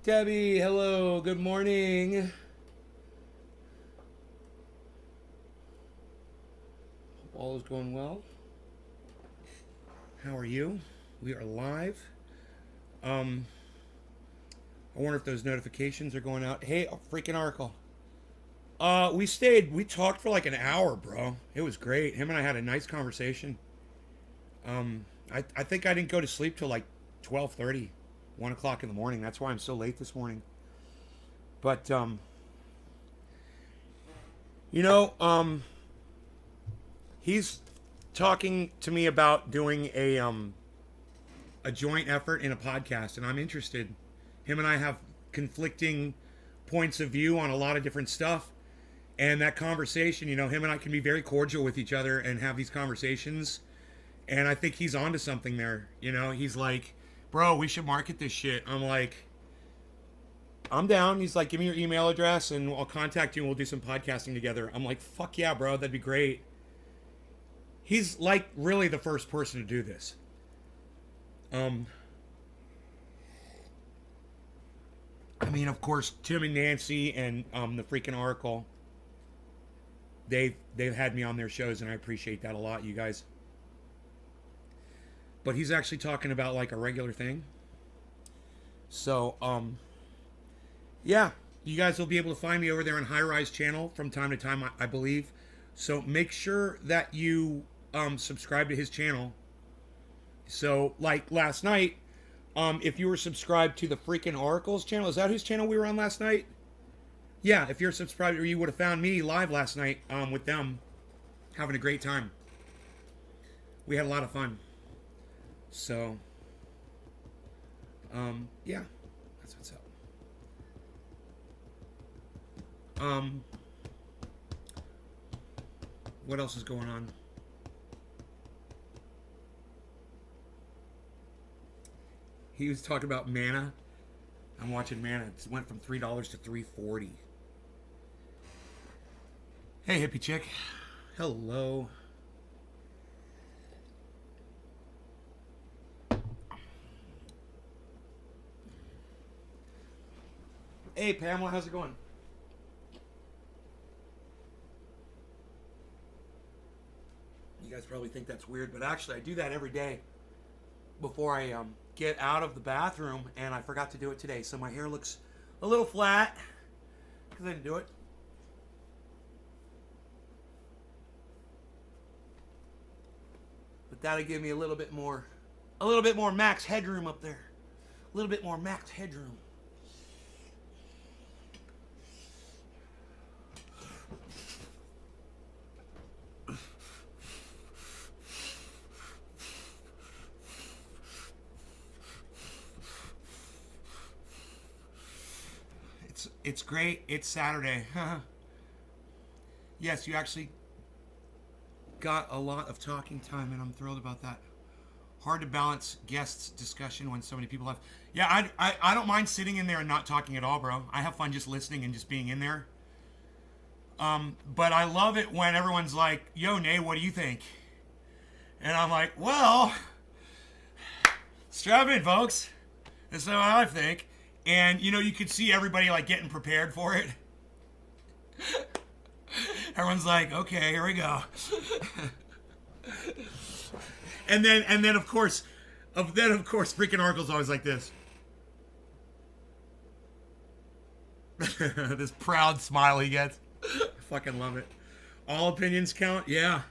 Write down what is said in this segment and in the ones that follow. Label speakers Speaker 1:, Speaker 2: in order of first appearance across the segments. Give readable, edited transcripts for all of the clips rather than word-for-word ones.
Speaker 1: Debbie, hello, good morning. Hope all is going well. How are you? We are live. I wonder if those notifications are going out. Hey, a freaking article. We talked for like an hour, bro. It was great. Him and I had a nice conversation. I think I didn't go to sleep till like 12:30, 1 o'clock in the morning. That's why I'm so late this morning. But, you know, he's talking to me about doing a joint effort in a podcast, and I'm interested. Him and I have conflicting points of view on a lot of different stuff. And that conversation, him and I can be very cordial with each other and have these conversations. And I think he's onto something there. He's like, bro, we should market this shit. I'm like, I'm down. He's like, give me your email address and I'll contact you and we'll do some podcasting together. I'm like, fuck yeah, bro. That'd be great. He's like really the first person to do this. I mean, of course, Tim and Nancy and the freaking Oracle, they've had me on their shows, and I appreciate that a lot, you guys. But he's actually talking about like a regular thing. So, yeah, you guys will be able to find me over there on HighRye's channel from time to time, I believe. So make sure that you subscribe to his channel. So, like last night, if you were subscribed to the freaking Oracle's channel, is that whose channel we were on last night? Yeah, if you're subscribed, or you would have found me live last night with them, having a great time. We had a lot of fun. So, yeah, that's what's up. What else is going on? He was talking about Mana. I'm watching Mana. It went from $3 to $3.40. Hey, hippie chick. Hello. Hey, Pamela. How's it going? You guys probably think that's weird, but actually I do that every day before I get out of the bathroom, and I forgot to do it today, so my hair looks a little flat because I didn't do it. But that'll give me a little bit more max headroom up there. A little bit more max headroom. It's great. It's Saturday. Yes, you actually got a lot of talking time, and I'm thrilled about that. Hard to balance guests' discussion when so many people have. Yeah, I don't mind sitting in there and not talking at all, bro. I have fun just listening and just being in there. But I love it when everyone's like, yo, Nay, what do you think? And I'm like, well, strap in, folks. That's not what I think. And, you could see everybody, like, getting prepared for it. Everyone's like, okay, here we go. and then, of course, freaking Oracle's always like this. This proud smile he gets. I fucking love it. All opinions count? Yeah.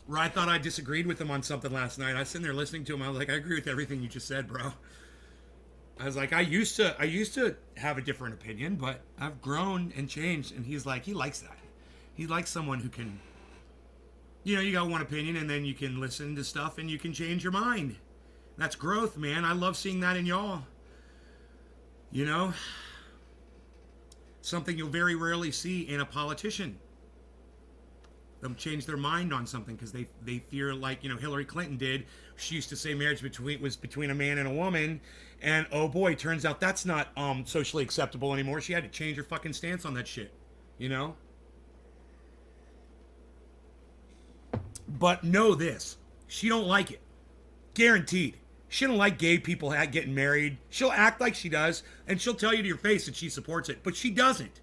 Speaker 1: I thought I disagreed with him on something last night. I was sitting there listening to him. I was like, I agree with everything you just said, bro. I was like, I used to have a different opinion, but I've grown and changed. And he's like, he likes that. He likes someone who can, you got one opinion and then you can listen to stuff and you can change your mind. That's growth, man. I love seeing that in y'all. Something you'll very rarely see in a politician. Them change their mind on something because they fear, like Hillary Clinton did. She used to say marriage was between a man and a woman, and oh boy, turns out that's not socially acceptable anymore. She had to change her fucking stance on that shit, But know this, she don't like it. Guaranteed. She don't like gay people getting married. She'll act like she does, and she'll tell you to your face that she supports it. But she doesn't.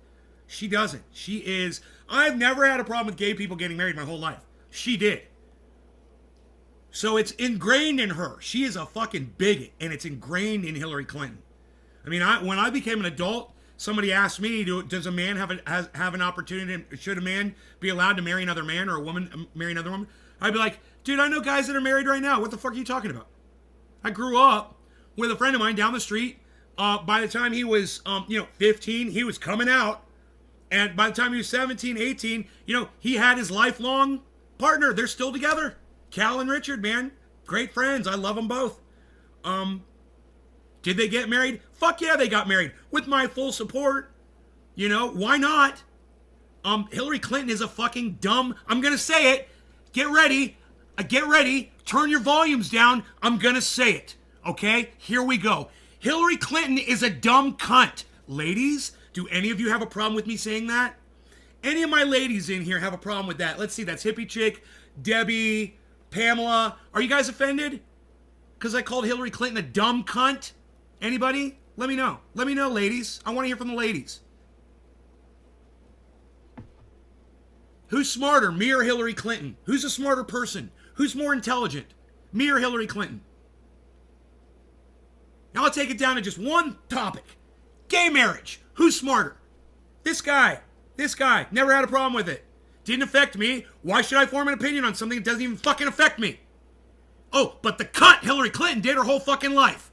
Speaker 1: She doesn't. She is... I've never had a problem with gay people getting married my whole life. She did. So it's ingrained in her. She is a fucking bigot, and it's ingrained in Hillary Clinton. I mean, when I became an adult, somebody asked me, does a man have an opportunity, should a man be allowed to marry another man or a woman marry another woman? I'd be like, dude, I know guys that are married right now. What the fuck are you talking about? I grew up with a friend of mine down the street. By the time he was, 15, he was coming out. And by the time he was 17, 18, he had his lifelong partner. They're still together. Cal and Richard, man. Great friends. I love them both. Did they get married? Fuck yeah, they got married. With my full support. Why not? Hillary Clinton is a fucking dumb... I'm going to say it. Get ready. Get ready. Turn your volumes down. I'm going to say it. Okay? Here we go. Hillary Clinton is a dumb cunt. Ladies, do any of you have a problem with me saying that? Any of my ladies in here have a problem with that? Let's see. That's Hippie Chick, Debbie, Pamela. Are you guys offended? Because I called Hillary Clinton a dumb cunt? Anybody? Let me know. Let me know, ladies. I want to hear from the ladies. Who's smarter, me or Hillary Clinton? Who's a smarter person? Who's more intelligent, me or Hillary Clinton? Now I'll take it down to just one topic. Gay marriage. Who's smarter? This guy. Never had a problem with it. Didn't affect me. Why should I form an opinion on something that doesn't even fucking affect me? Oh, but the cunt Hillary Clinton did her whole fucking life.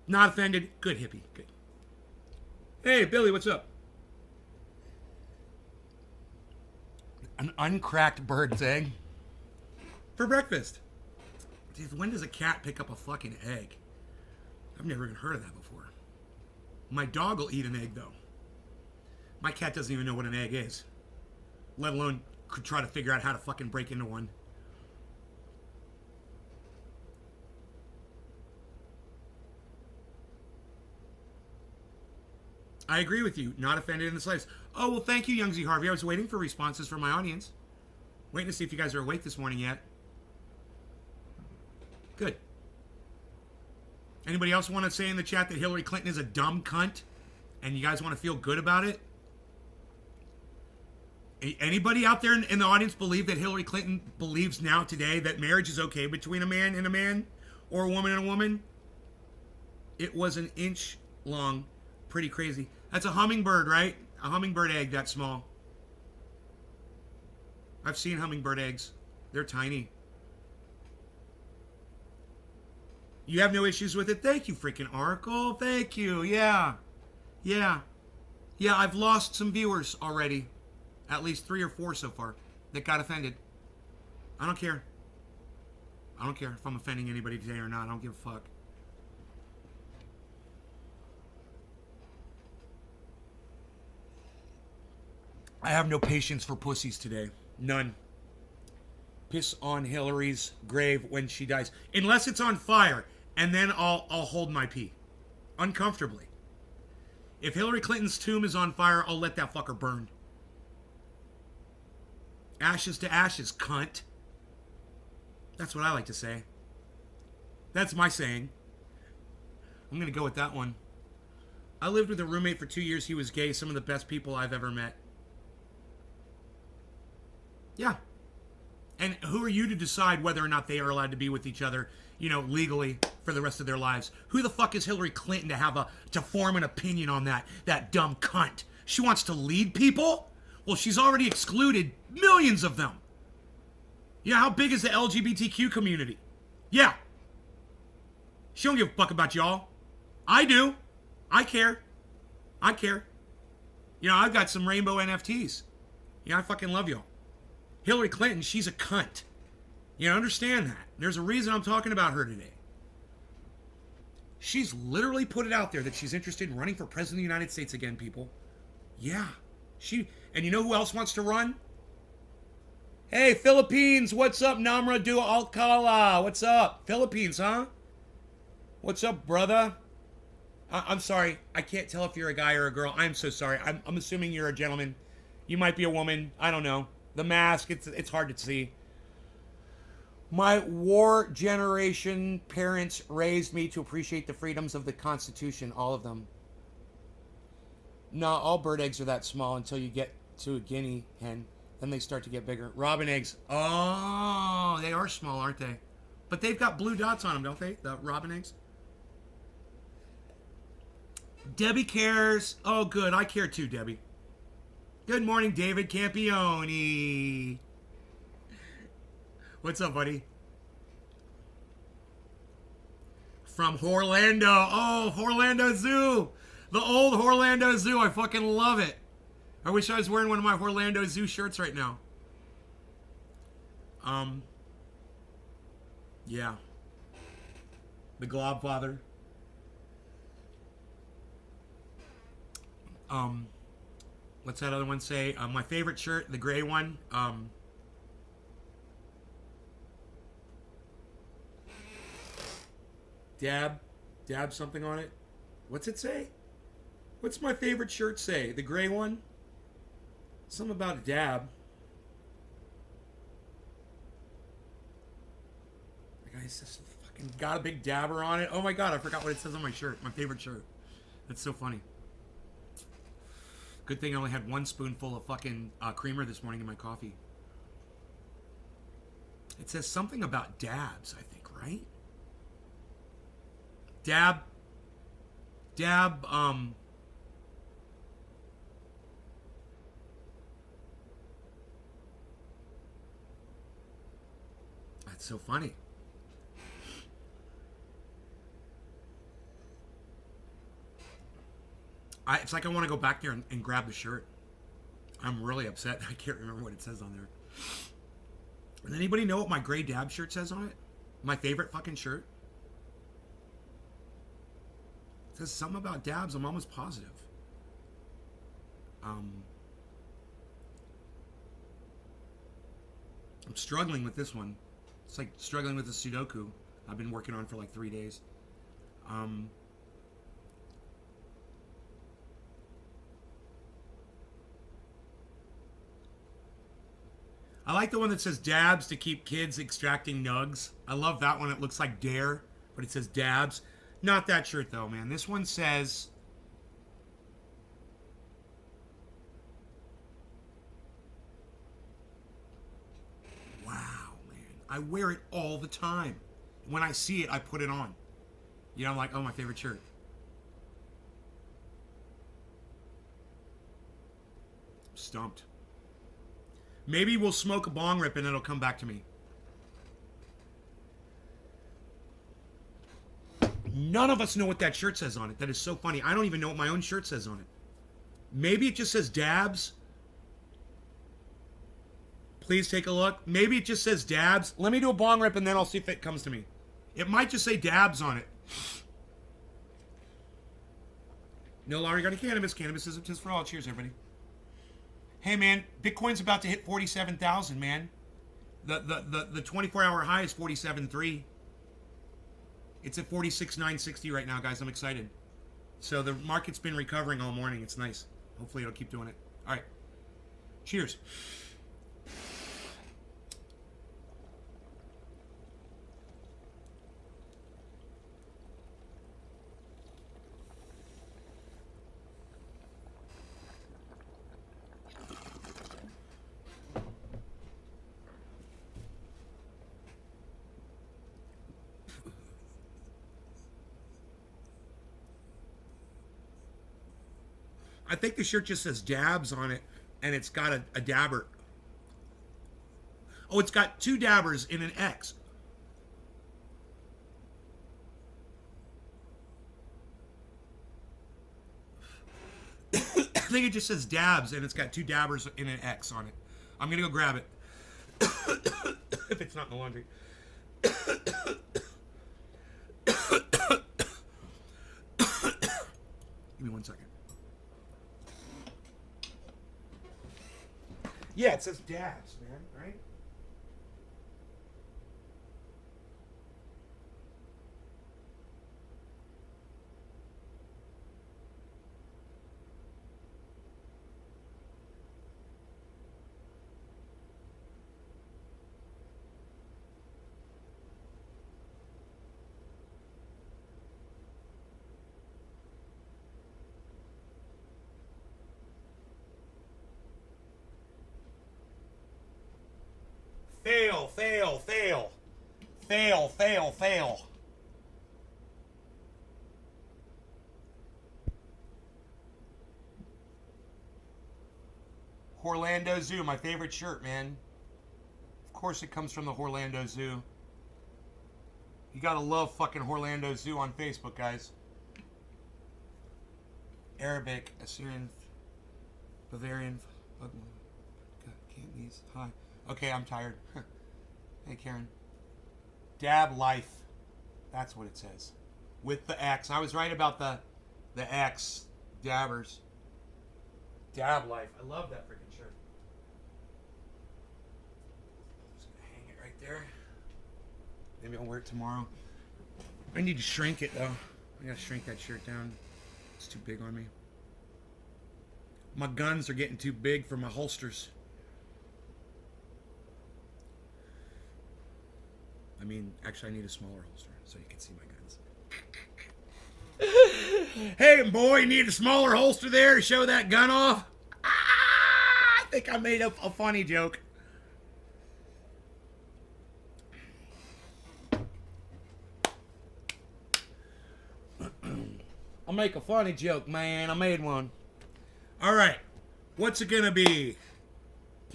Speaker 1: Not offended. Good, hippie. Good. Hey, Billy, what's up? An uncracked bird's egg for breakfast. Dude, when does a cat pick up a fucking egg? I've never even heard of that before. My dog will eat an egg, though. My cat doesn't even know what an egg is, let alone could try to figure out how to fucking break into one. I agree with you. Not offended in the slightest. Oh, well, thank you, Young Z Harvey. I was waiting for responses from my audience. Waiting to see if you guys are awake this morning yet. Good. Anybody else want to say in the chat that Hillary Clinton is a dumb cunt? And you guys want to feel good about it? Anybody out there in the audience believe that Hillary Clinton believes now today that marriage is okay between a man and a man? Or a woman and a woman? It was an inch long. Pretty crazy. That's a hummingbird, right? A hummingbird egg that small. I've seen hummingbird eggs. They're tiny. You have no issues with it? Thank you, freaking Oracle. Thank you. Yeah. I've lost some viewers already. At least 3 or 4 so far that got offended. I don't care. I don't care if I'm offending anybody today or not. I don't give a fuck. I have no patience for pussies today. None. Piss on Hillary's grave when she dies. Unless it's on fire. And then I'll hold my pee. Uncomfortably. If Hillary Clinton's tomb is on fire, I'll let that fucker burn. Ashes to ashes, cunt. That's what I like to say. That's my saying. I'm going to go with that one. I lived with a roommate for 2 years. He was gay. Some of the best people I've ever met. Yeah. And who are you to decide whether or not they are allowed to be with each other, legally for the rest of their lives? Who the fuck is Hillary Clinton to form an opinion on that dumb cunt? She wants to lead people? Well, she's already excluded millions of them. Yeah, how big is the LGBTQ community? Yeah. She don't give a fuck about y'all. I do. I care. I've got some rainbow NFTs. I fucking love y'all. Hillary Clinton, she's a cunt. Understand that. There's a reason I'm talking about her today. She's literally put it out there that she's interested in running for president of the United States again, people. Yeah. And you know who else wants to run? Hey, Philippines, what's up, Namra Du Alcala? What's up? Philippines, huh? What's up, brother? I'm sorry. I can't tell if you're a guy or a girl. I'm so sorry. I'm assuming you're a gentleman. You might be a woman. I don't know. The mask, it's hard to see. My war generation parents raised me to appreciate the freedoms of the Constitution, all of them. No, all bird eggs are that small until you get to a guinea hen. Then they start to get bigger. Robin eggs. Oh, they are small, aren't they? But they've got blue dots on them, don't they? The robin eggs. Debbie cares. Oh, good. I care too, Debbie. Good morning, David Campione. What's up, buddy? From Orlando. Oh, Orlando Zoo. The old Orlando Zoo. I fucking love it. I wish I was wearing one of my Orlando Zoo shirts right now. Yeah. The Globfather. What's that other one say? My favorite shirt, the gray one. Dab something on it. What's it say? What's my favorite shirt say? The gray one? Something about a dab. The guy says fucking got a big dabber on it. Oh my god, I forgot what it says on my shirt. My favorite shirt. That's so funny. Good thing I only had one spoonful of fucking creamer this morning in my coffee. It says something about dabs, I think, right? Dab, that's so funny. It's like I want to go back there and grab the shirt. I'm really upset. I can't remember what it says on there. Does anybody know what my gray dab shirt says on it? My favorite fucking shirt? It says something about dabs. I'm almost positive. I'm struggling with this one. It's like struggling with the Sudoku I've been working on for like 3 days. I like the one that says dabs to keep kids extracting nugs. I love that one. It looks like dare, but it says dabs. Not that shirt though, man. This one says... Wow, man. I wear it all the time. When I see it, I put it on. You know, I'm like, oh, my favorite shirt. Stumped. Maybe we'll smoke a bong rip and it'll come back to me. None of us know what that shirt says on it. That is so funny. I don't even know what my own shirt says on it. Maybe it just says dabs. Please take a look. Maybe it just says dabs. Let me do a bong rip and then I'll see if it comes to me. It might just say dabs on it. No longer got a cannabis. Cannabis isn't just for all. Cheers, everybody. Hey, man, Bitcoin's about to hit 47,000, man. The 24-hour high is 47.3. It's at 46,960 right now, guys. I'm excited. So the market's been recovering all morning. It's nice. Hopefully it'll keep doing it. All right. Cheers. I think the shirt just says dabs on it, and it's got a dabber. Oh, it's got two dabbers in an X. I think it just says dabs, and it's got two dabbers in an X on it. I'm going to go grab it. If it's not in the laundry. Give me 1 second. Yeah, it says dabs, man, right? fail, fail. Fail, fail, fail. Orlando Zoo, my favorite shirt, man. Of course it comes from the Orlando Zoo. You gotta love fucking Orlando Zoo on Facebook, guys. Arabic, Assyrian, Bavarian, Cantonese, hi. Okay, I'm tired. Hey, Karen. Dab life. That's what it says. With the X. I was right about the X. Dabbers. Dab life. I love that freaking shirt. Just gonna hang it right there. Maybe I'll wear it tomorrow. I need to shrink it though. I gotta shrink that shirt down. It's too big on me. My guns are getting too big for my holsters. I mean, actually I need a smaller holster so you can see my guns. Hey boy, you need a smaller holster there to show that gun off? I think I made up a funny joke. I'll make a funny joke, man. I made one. All right. What's it going to be?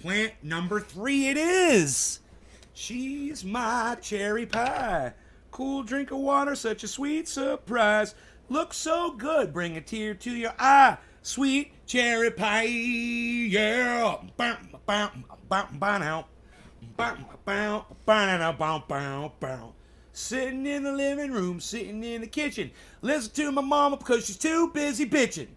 Speaker 1: Plant number 3 it is. She's my cherry pie. Cool drink of water, such a sweet surprise. Looks so good, bring a tear to your eye. Sweet cherry pie, yeah. Sitting in the living room, sitting in the kitchen. Listen to my mama because she's too busy bitching.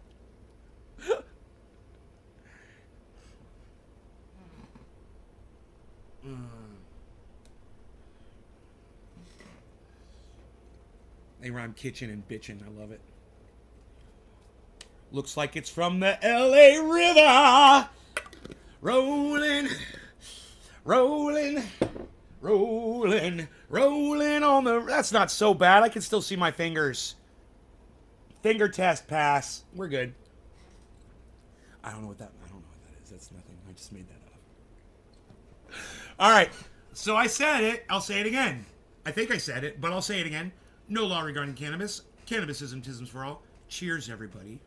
Speaker 1: They rhyme kitchen and bitchin'. I love it. Looks like it's from the LA River. Rolling, rolling, rolling, rolling on the... That's not so bad. I can still see my fingers. Finger test pass. We're good. I don't know what that is. That's nothing. I just made that up. All right. So I said it. I'll say it again. I think I said it, but I'll say it again. No law regarding cannabis. Cannabis isms for all. Cheers, everybody.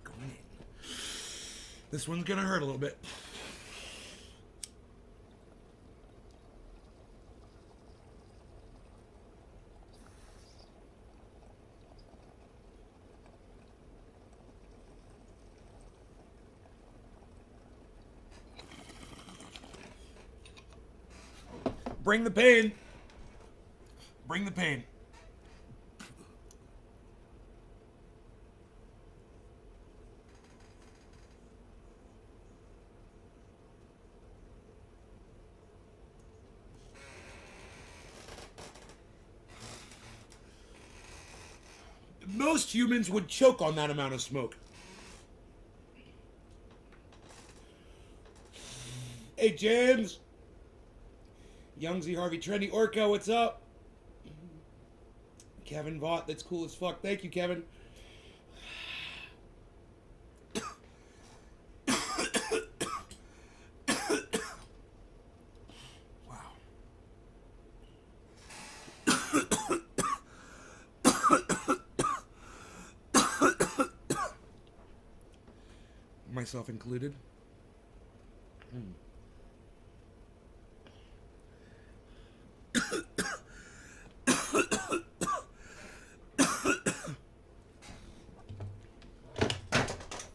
Speaker 1: Going in. This one's gonna hurt a little bit. Bring the pain. Bring the pain. Most humans would choke on that amount of smoke. Hey, James. Young Z Harvey Trendy Orca, what's up? Kevin Vaught, that's cool as fuck. Thank you, Kevin. Wow. Myself included.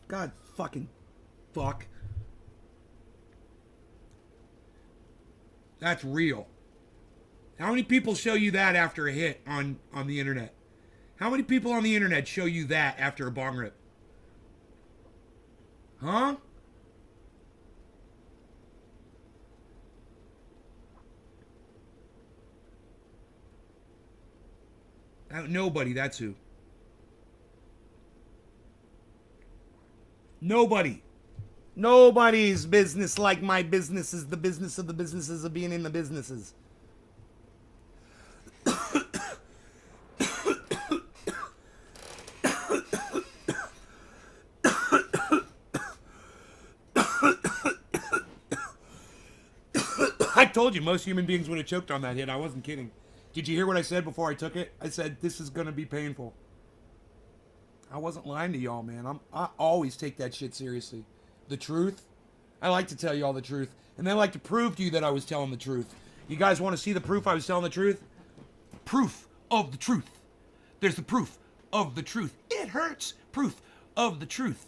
Speaker 1: God fucking fuck. That's real. How many people show you that after a hit on the internet? How many people on the internet show you that after a bong rip? Huh? Nobody, that's who. Nobody. Nobody's business like my business is the business of the businesses of being in the businesses. told you, most human beings would have choked on that hit. I wasn't kidding. Did you hear what I said before I took it? I said, this is going to be painful. I wasn't lying to y'all, man. I always take that shit seriously. The truth, I like to tell you all the truth. And then I like to prove to you that I was telling the truth. You guys want to see the proof I was telling the truth? Proof of the truth. There's the proof of the truth. It hurts. Proof of the truth.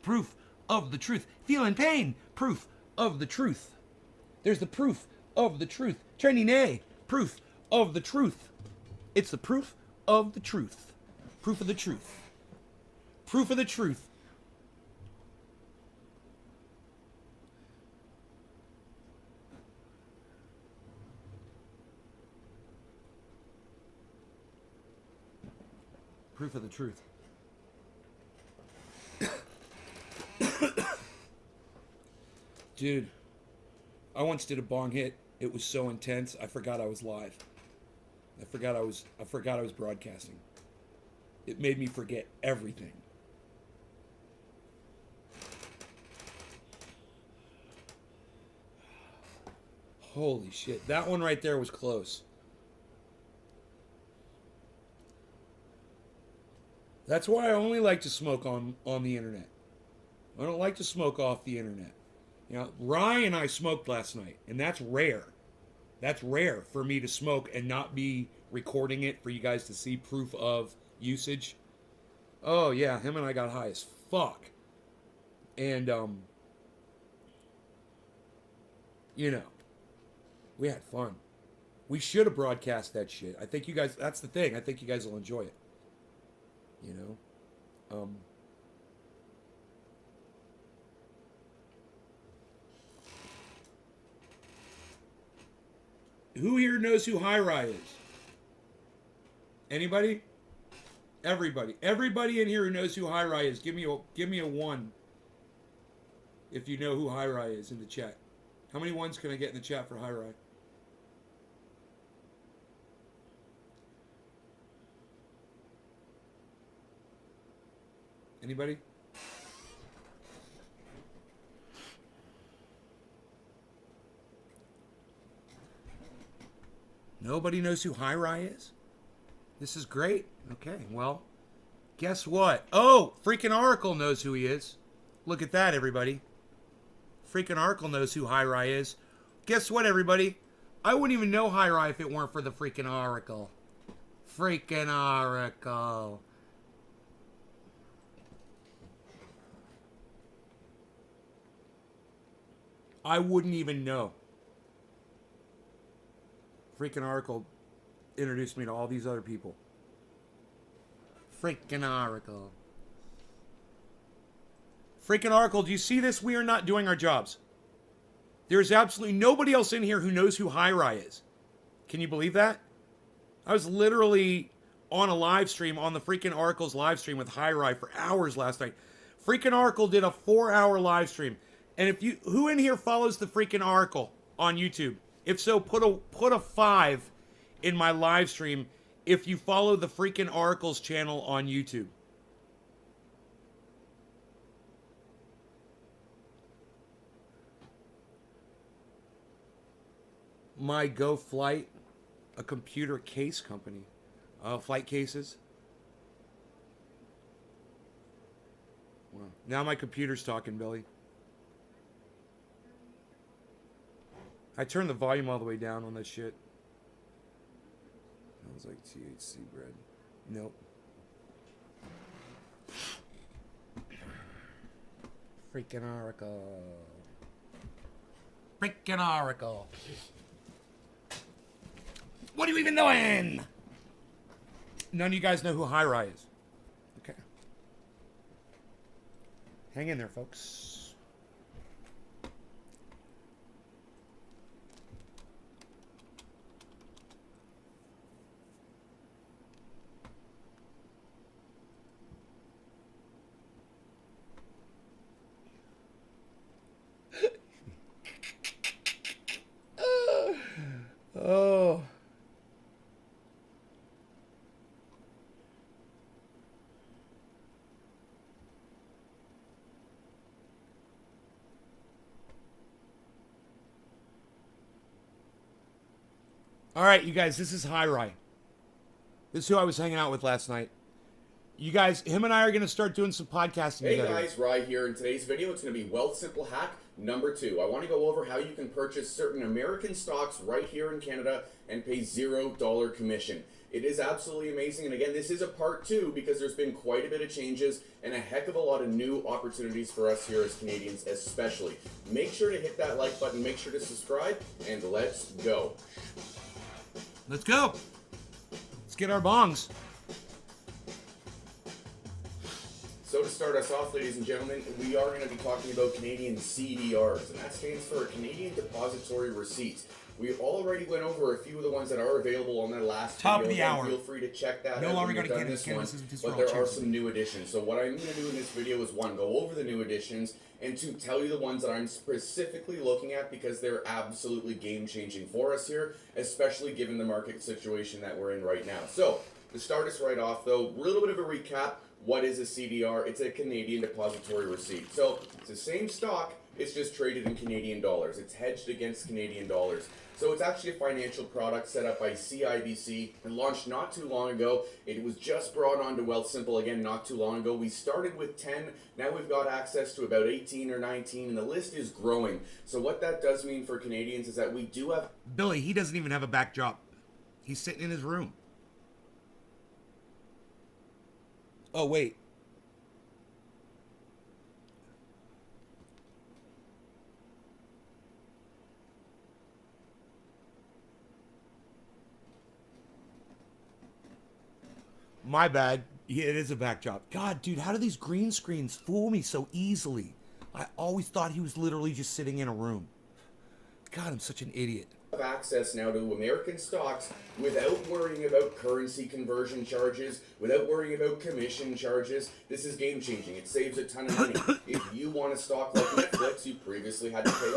Speaker 1: Proof of the truth. Feeling pain. Proof of the truth. There's the proof of the truth. Training A. Proof of the truth. It's the proof of the truth. Proof of the truth. Proof of the truth. Proof of the truth. Dude, I once did a bong hit. It was so intense, I forgot I was live. I forgot I was broadcasting. It made me forget everything. Holy shit. That one right there was close. That's why I only like to smoke on the internet. I don't like to smoke off the internet. You know, Rye and I smoked last night, and that's rare. That's rare for me to smoke and not be recording it for you guys to see proof of usage. Oh, yeah, him and I got high as fuck. And, you know, we had fun. We should have broadcast that shit. I think you guys, that's the thing. I think you guys will enjoy it. You know? Who here knows who HighRye is? Anybody? Everybody. Everybody in here who knows who HighRye is, give me a 1 if you know who HighRye is in the chat. How many ones can I get in the chat for HighRye? Anybody? Nobody knows who HighRye is? This is great. Okay, well, guess what? Oh, freaking Oracle knows who he is. Look at that, everybody. Freaking Oracle knows who HighRye is. Guess what, everybody? I wouldn't even know HighRye if it weren't for the freaking Oracle. Freaking Oracle. I wouldn't even know. Freaking Oracle introduced me to all these other people. Freaking Oracle. Freaking Oracle, do you see this? We are not doing our jobs. There's absolutely nobody else in here who knows who HighRye is. Can you believe that? I was literally on a live stream, on the freaking Oracle's live stream with HighRye for hours last night. Freaking Oracle did a 4-hour live stream. And if you, who in here follows the freaking Oracle on YouTube? If so, put a 5 in my live stream if you follow the freaking Oracle's channel on YouTube. My Go Flight, a computer case company. Flight cases. Wow. Now my computer's talking, Billy. I turned the volume all the way down on that shit. That was like THC bread. Nope. Freaking Oracle. Freaking Oracle. What are you even doing? None of you guys know who HighRye is. Okay. Hang in there, folks. Oh. All right, you guys, this is HighRye. This is who I was hanging out with last night. You guys, him and I are going to start doing some podcasting
Speaker 2: Hey
Speaker 1: together.
Speaker 2: guys, Rye here. In today's video, it's going to be Wealth Simple Hack number 2. I want to go over how you can purchase certain American stocks right here in Canada and pay $0 commission. It is absolutely amazing, and again, this is a part 2 because there's been quite a bit of changes and a heck of a lot of new opportunities for us here as Canadians especially. Make sure to hit that like button, make sure to subscribe, and let's go.
Speaker 1: Let's go. Let's get our bongs.
Speaker 2: So to start us off, ladies and gentlemen, we are going to be talking about Canadian CDRs, and that stands for Canadian Depository Receipts. We already went over a few of the ones that are available on that last
Speaker 1: Top
Speaker 2: video.
Speaker 1: of the hour.
Speaker 2: Feel free to check that
Speaker 1: No
Speaker 2: out
Speaker 1: longer
Speaker 2: when
Speaker 1: going
Speaker 2: you're
Speaker 1: to
Speaker 2: done
Speaker 1: get
Speaker 2: this
Speaker 1: it.
Speaker 2: one, but there are some new additions. So what I'm going to do in this video is, 1, go over the new additions, and 2, tell you the ones that I'm specifically looking at because they're absolutely game-changing for us here, especially given the market situation that we're in right now. So, to start us right off though, a little bit of a recap. What is a CDR? It's a Canadian Depository Receipt. So, it's the same stock, it's just traded in Canadian dollars. It's hedged against Canadian dollars. So it's actually a financial product set up by CIBC and launched not too long ago. It was just brought on to Wealthsimple again not too long ago. We started with 10, now we've got access to about 18 or 19, and the list is growing. So what that does mean for Canadians is that we do have...
Speaker 1: Billy, he doesn't even have a backdrop. He's sitting in his room. Oh, wait. My bad. Yeah, it is a backdrop. God, dude, how do these green screens fool me so easily? I always thought he was literally just sitting in a room. God, I'm such an idiot.
Speaker 2: Access now to American stocks without worrying about currency conversion charges, without worrying about commission charges. This is game changing. It saves a ton of money. If you want a stock like Netflix, you previously had to pay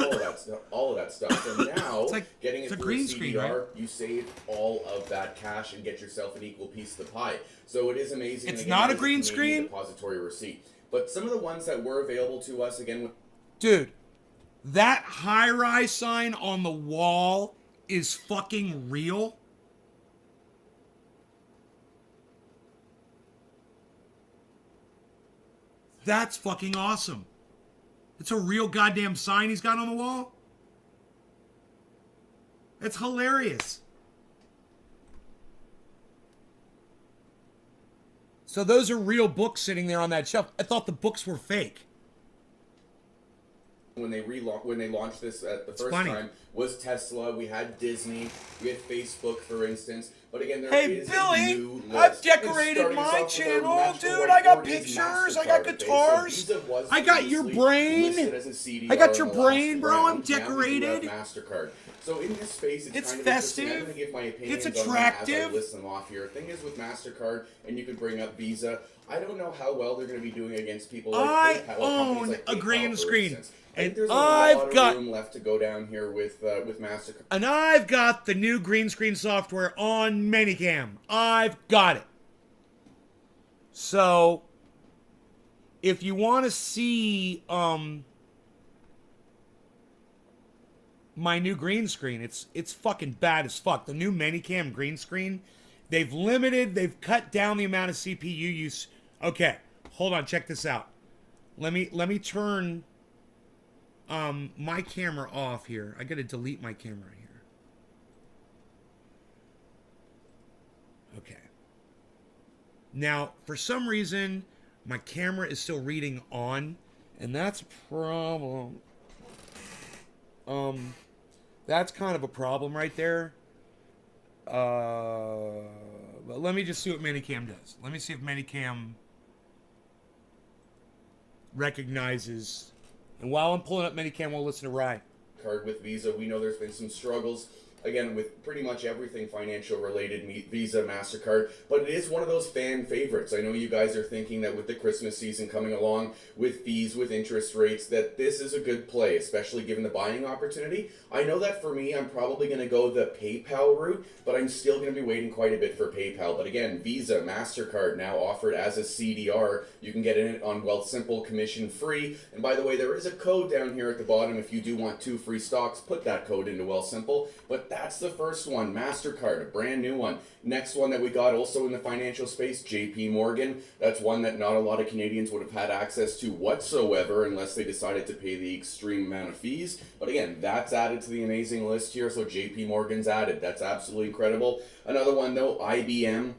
Speaker 2: all of that stuff. So now, getting it through a CDR, right? You save all of that cash and get yourself an equal piece of the pie. So it is amazing.
Speaker 1: It's not a green screen.
Speaker 2: Depository receipt. But some of the ones that were available to us again,
Speaker 1: dude. That HighRye sign on the wall is fucking real. That's fucking awesome. It's a real goddamn sign he's got on the wall. It's hilarious. So those are real books sitting there on that shelf. I thought the books were fake.
Speaker 2: When they launched this at the first time was Tesla. We had Disney. We had Facebook, for instance. But again, there is
Speaker 1: Billy,
Speaker 2: a new list.
Speaker 1: I've decorated my channel, dude. I got pictures. I got guitars. I got your brain. I got your brain, bro. I'm decorated.
Speaker 2: MasterCard. So in this space, it's kind of
Speaker 1: festive.
Speaker 2: I'm going to give my opinions
Speaker 1: it's attractive.
Speaker 2: as I list them off here. The thing is with MasterCard, and you could bring up Visa. I don't know how well they're going to be doing against people like PayPal.
Speaker 1: I own
Speaker 2: like
Speaker 1: a green screen.
Speaker 2: And there's a lot of room left to go down here with MasterCard.
Speaker 1: And I've got the new green screen software on Manicam. I've got it. So, if you want to see my new green screen, it's fucking bad as fuck. The new Manicam green screen, they've cut down the amount of CPU use. Okay, hold on, check this out. Let me turn my camera off here. I gotta delete my camera here. Okay. Now, for some reason, my camera is still reading on, and that's a problem. That's kind of a problem right there. But let me just see what Manicam does. Let me see if Manicam recognizes. And while I'm pulling up Manicam, we'll listen to Rye.
Speaker 2: Card with Visa. We know there's been some struggles, again, with pretty much everything financial related, Visa, MasterCard, but it is one of those fan favorites. I know you guys are thinking that with the Christmas season coming along, with fees, with interest rates, that this is a good play, especially given the buying opportunity. I know that for me, I'm probably going to go the PayPal route, but I'm still going to be waiting quite a bit for PayPal. But again, Visa, MasterCard now offered as a CDR. You can get in it on Wealthsimple commission free. And by the way, there is a code down here at the bottom. If you do want 2 free stocks, put that code into Wealthsimple. But that's the first one. MasterCard, a brand new one. Next one that we got also in the financial space, JP Morgan. That's one that not a lot of Canadians would have had access to whatsoever unless they decided to pay the extreme amount of fees. But again, that's added to the amazing list here. So JP Morgan's added. That's absolutely incredible. Another one though, IBM.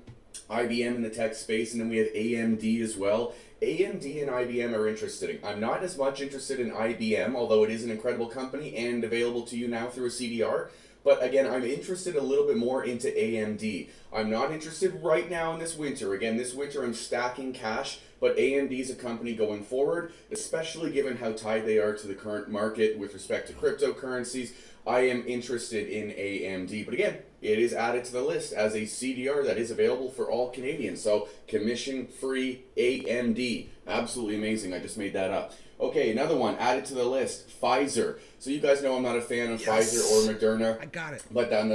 Speaker 2: IBM in the tech space, and then we have AMD as well. AMD and IBM are interesting. I'm not as much interested in IBM, although it is an incredible company and available to you now through a CDR. But again, I'm interested a little bit more into AMD. I'm not interested right now in this winter. Again, this winter I'm stacking cash, but AMD is a company going forward, especially given how tied they are to the current market with respect to cryptocurrencies. I am interested in AMD, but again, it is added to the list as a CDR that is available for all Canadians. So commission-free AMD, absolutely amazing. I just made that up. Okay, another one added to the list, Pfizer. So you guys know I'm not a fan of Pfizer or Moderna.
Speaker 1: I got it.
Speaker 2: But I'm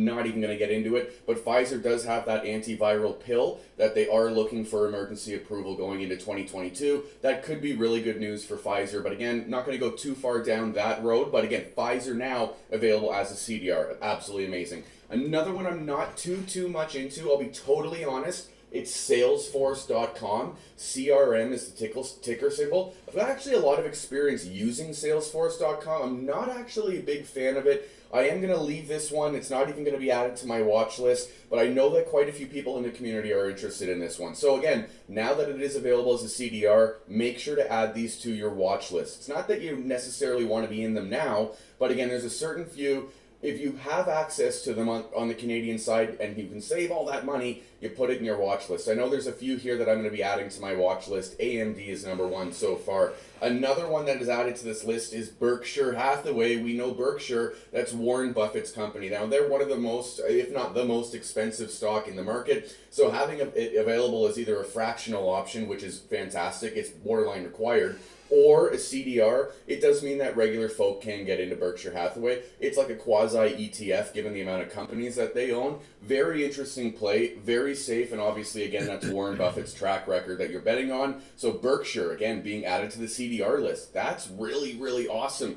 Speaker 2: not even going to get into it. But Pfizer does have that antiviral pill that they are looking for emergency approval going into 2022. That could be really good news for Pfizer. But again, not going to go too far down that road. But again, Pfizer now available as a CDR. Absolutely amazing. Another one I'm not too much into, I'll be totally honest. It's Salesforce.com. CRM is the ticker symbol. I've got actually a lot of experience using Salesforce.com. I'm not actually a big fan of it. I am going to leave this one. It's not even going to be added to my watch list, but I know that quite a few people in the community are interested in this one. So again, now that it is available as a CDR, make sure to add these to your watch list. It's not that you necessarily want to be in them now, but again, there's a certain few. If you have access to them on the Canadian side and you can save all that money, you put it in your watch list. I know there's a few here that I'm going to be adding to my watch list. AMD is number one so far. Another one that is added to this list is Berkshire Hathaway. We know Berkshire, that's Warren Buffett's company. Now, they're one of the most, if not the most expensive stock in the market. So having it available as either a fractional option, which is fantastic, it's borderline required, or a CDR, it does mean that regular folk can get into Berkshire Hathaway. It's like a quasi ETF given the amount of companies that they own. Very interesting play, very safe, and obviously, again, that's Warren Buffett's track record that you're betting on. So Berkshire, again, being added to the CDR list. That's really, really awesome.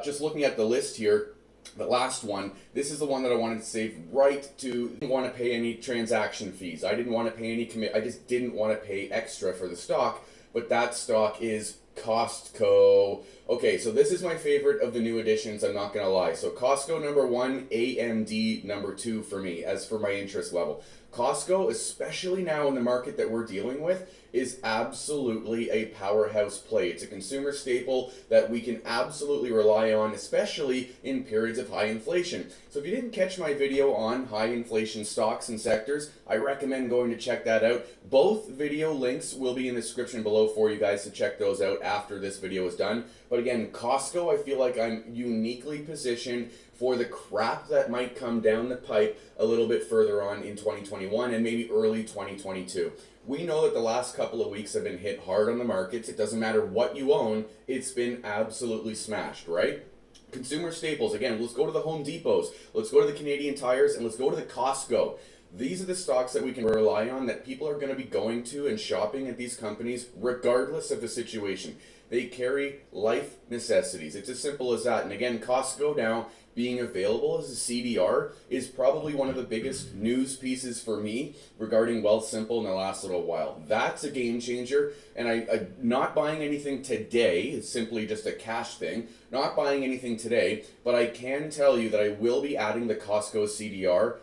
Speaker 2: Just looking at the list here, the last one, this is the one that I wanted to save right to. Didn't want to pay any transaction fees. I didn't want to pay any I just didn't want to pay extra for the stock, but that stock is Costco. Okay, so this is my favorite of the new additions, I'm not going to lie. So Costco number one, AMD number two for me, as for my interest level. Costco, especially now in the market that we're dealing with, is absolutely a powerhouse play. It's a consumer staple that we can absolutely rely on, especially in periods of high inflation. So if you didn't catch my video on high inflation stocks and sectors, I recommend going to check that out. Both video links will be in the description below for you guys to check those out after this video is done. But again, Costco, I feel like I'm uniquely positioned for the crap that might come down the pipe a little bit further on in 2021 and maybe early 2022. We know that the last couple of weeks have been hit hard on the markets. It doesn't matter what you own, it's been absolutely smashed, right? Consumer staples, again, let's go to the Home Depots, let's go to the Canadian Tires, and let's go to the Costco. These are the stocks that we can rely on, that people are going to be going to and shopping at these companies regardless of the situation. They carry life necessities. It's as simple as that. And again, Costco now being available as a CDR is probably one of the biggest news pieces for me regarding Wealthsimple in the last little while. That's a game changer, and I'm not buying anything today. It's simply just a cash thing. Not buying anything today, but I can tell you that I will be adding the Costco CDR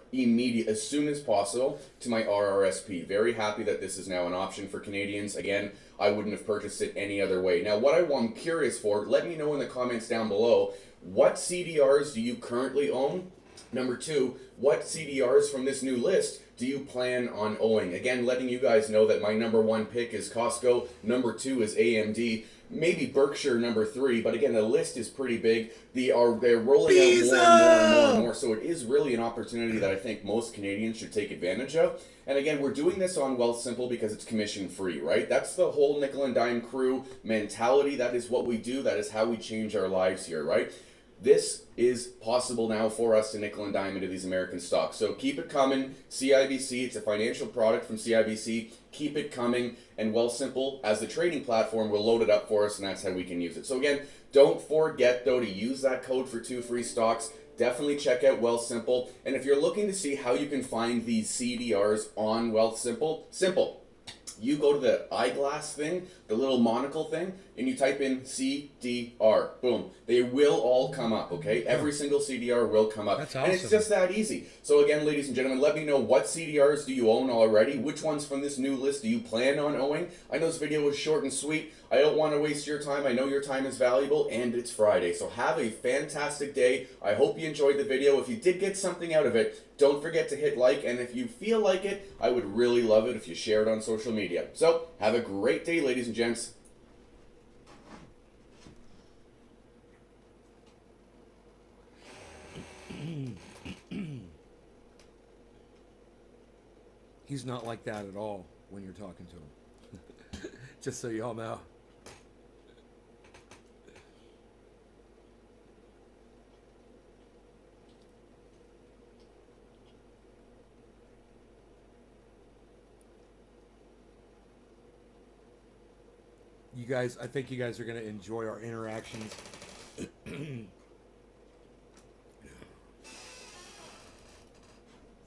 Speaker 2: as soon as possible to my RRSP. Very happy that this is now an option for Canadians. Again, I wouldn't have purchased it any other way. Now, what I'm curious for, let me know in the comments down below, what CDRs do you currently own? Number two, what CDRs from this new list do you plan on owning? Again, letting you guys know that my number one pick is Costco, number two is AMD, maybe Berkshire number three, but again, the list is pretty big. They're rolling out more and more, so it is really an opportunity that I think most Canadians should take advantage of. And again, we're doing this on Wealthsimple because it's commission free, right? That's the whole nickel and dime crew mentality. That is what we do. That is how we change our lives here, right? This is possible now for us to nickel and dime into these American stocks. So keep it coming. CIBC, it's a financial product from CIBC. Keep it coming. And Wealthsimple, as the trading platform, will load it up for us, and that's how we can use it. So again, don't forget, though, to use that code for 2 free stocks. definitely check out Wealth Simple. And if you're looking to see how you can find these CDRs on Wealth Simple, simple. You go to the eyeglass thing, the little monocle thing, and you type in CDR. Boom. They will all come up, okay? Every single CDR will come up.
Speaker 1: That's awesome.
Speaker 2: And it's just that easy. So again, ladies and gentlemen, let me know what CDRs do you own already? Which ones from this new list do you plan on owning? I know this video was short and sweet. I don't want to waste your time. I know your time is valuable, and it's Friday. So have a fantastic day. I hope you enjoyed the video. If you did get something out of it, don't forget to hit like, and if you feel like it, I would really love it if you share it on social media. So, have a great day, ladies and gents.
Speaker 1: He's not like that at all when you're talking to him. Just so y'all know. You guys, I think you guys are going to enjoy our interactions.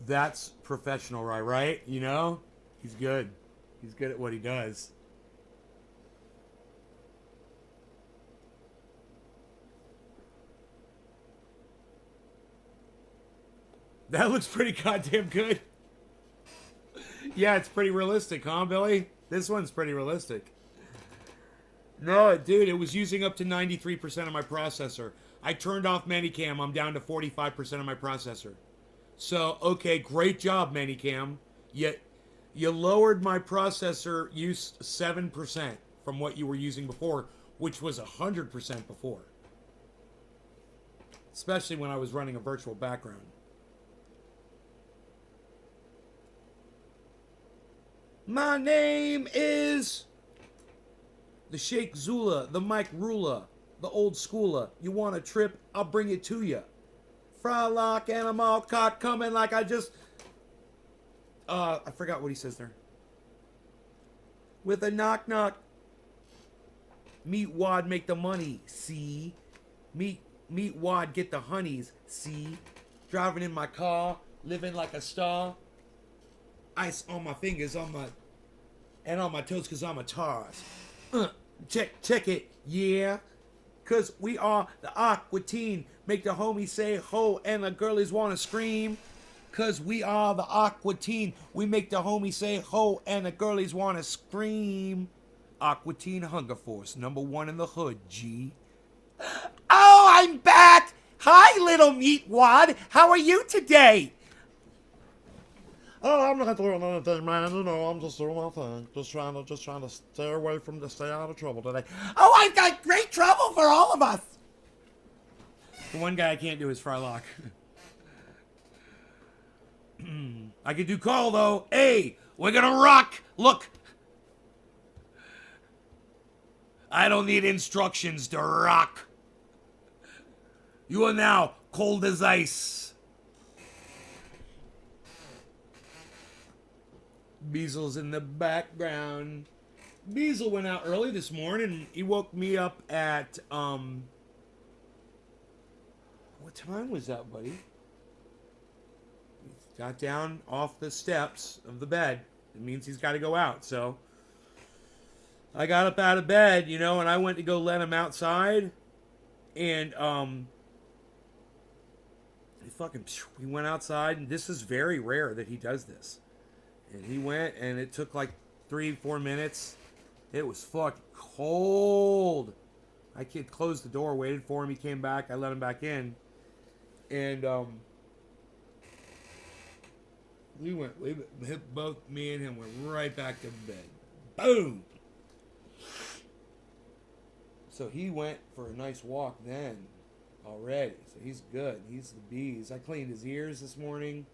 Speaker 1: That's professional, right? You know? He's good. He's good at what he does. That looks pretty goddamn good. Yeah, it's pretty realistic, huh, Billy? This one's pretty realistic. No, dude, it was using up to 93% of my processor. I turned off Manicam. I'm down to 45% of my processor. So, okay, great job, Manicam. Yet, you lowered my processor use 7% from what you were using before, which was 100% before. Especially when I was running a virtual background. My name is the Sheikh Zula, the Mike Rula, the old schooler. You want a trip? I'll bring it to you. Frylock and I'm all caught coming like I just... I forgot what he says there. With a knock knock. Meet Wad, make the money. See? Meet Wad, get the honeys. See? Driving in my car, living like a star. Ice on my fingers, on my toes, cause I'm a Tars. Check it, yeah. Cause we are the Aqua Teen. Make the homies say ho and the girlies wanna scream. Cause we are the Aqua Teen. We make the homies say ho and the girlies wanna scream. Aqua Teen Hunger Force, #1 in the hood, G. Oh, I'm back! Hi, little meat wad. How are you today? Oh, I'm not doing anything, man. You know, I'm just doing my thing. Just trying to stay out of trouble today. Oh, I've got great trouble for all of us. The one guy I can't do is Frylock. I could do call though. Hey, we're gonna rock. Look. I don't need instructions to rock. You are now cold as ice. Beasel's in the background. Beazle went out early this morning. He woke me up at, what time was that, buddy? He got down off the steps of the bed. It means he's got to go out, so I got up out of bed, you know, and I went to go let him outside, and, he went outside, and this is very rare that he does this. And he went, and it took like 3-4 minutes. It was fucking cold. I closed the door, waited for him. He came back. I let him back in. And both me and him went right back to bed. Boom! So he went for a nice walk then already. So he's good. He's the bees. I cleaned his ears this morning.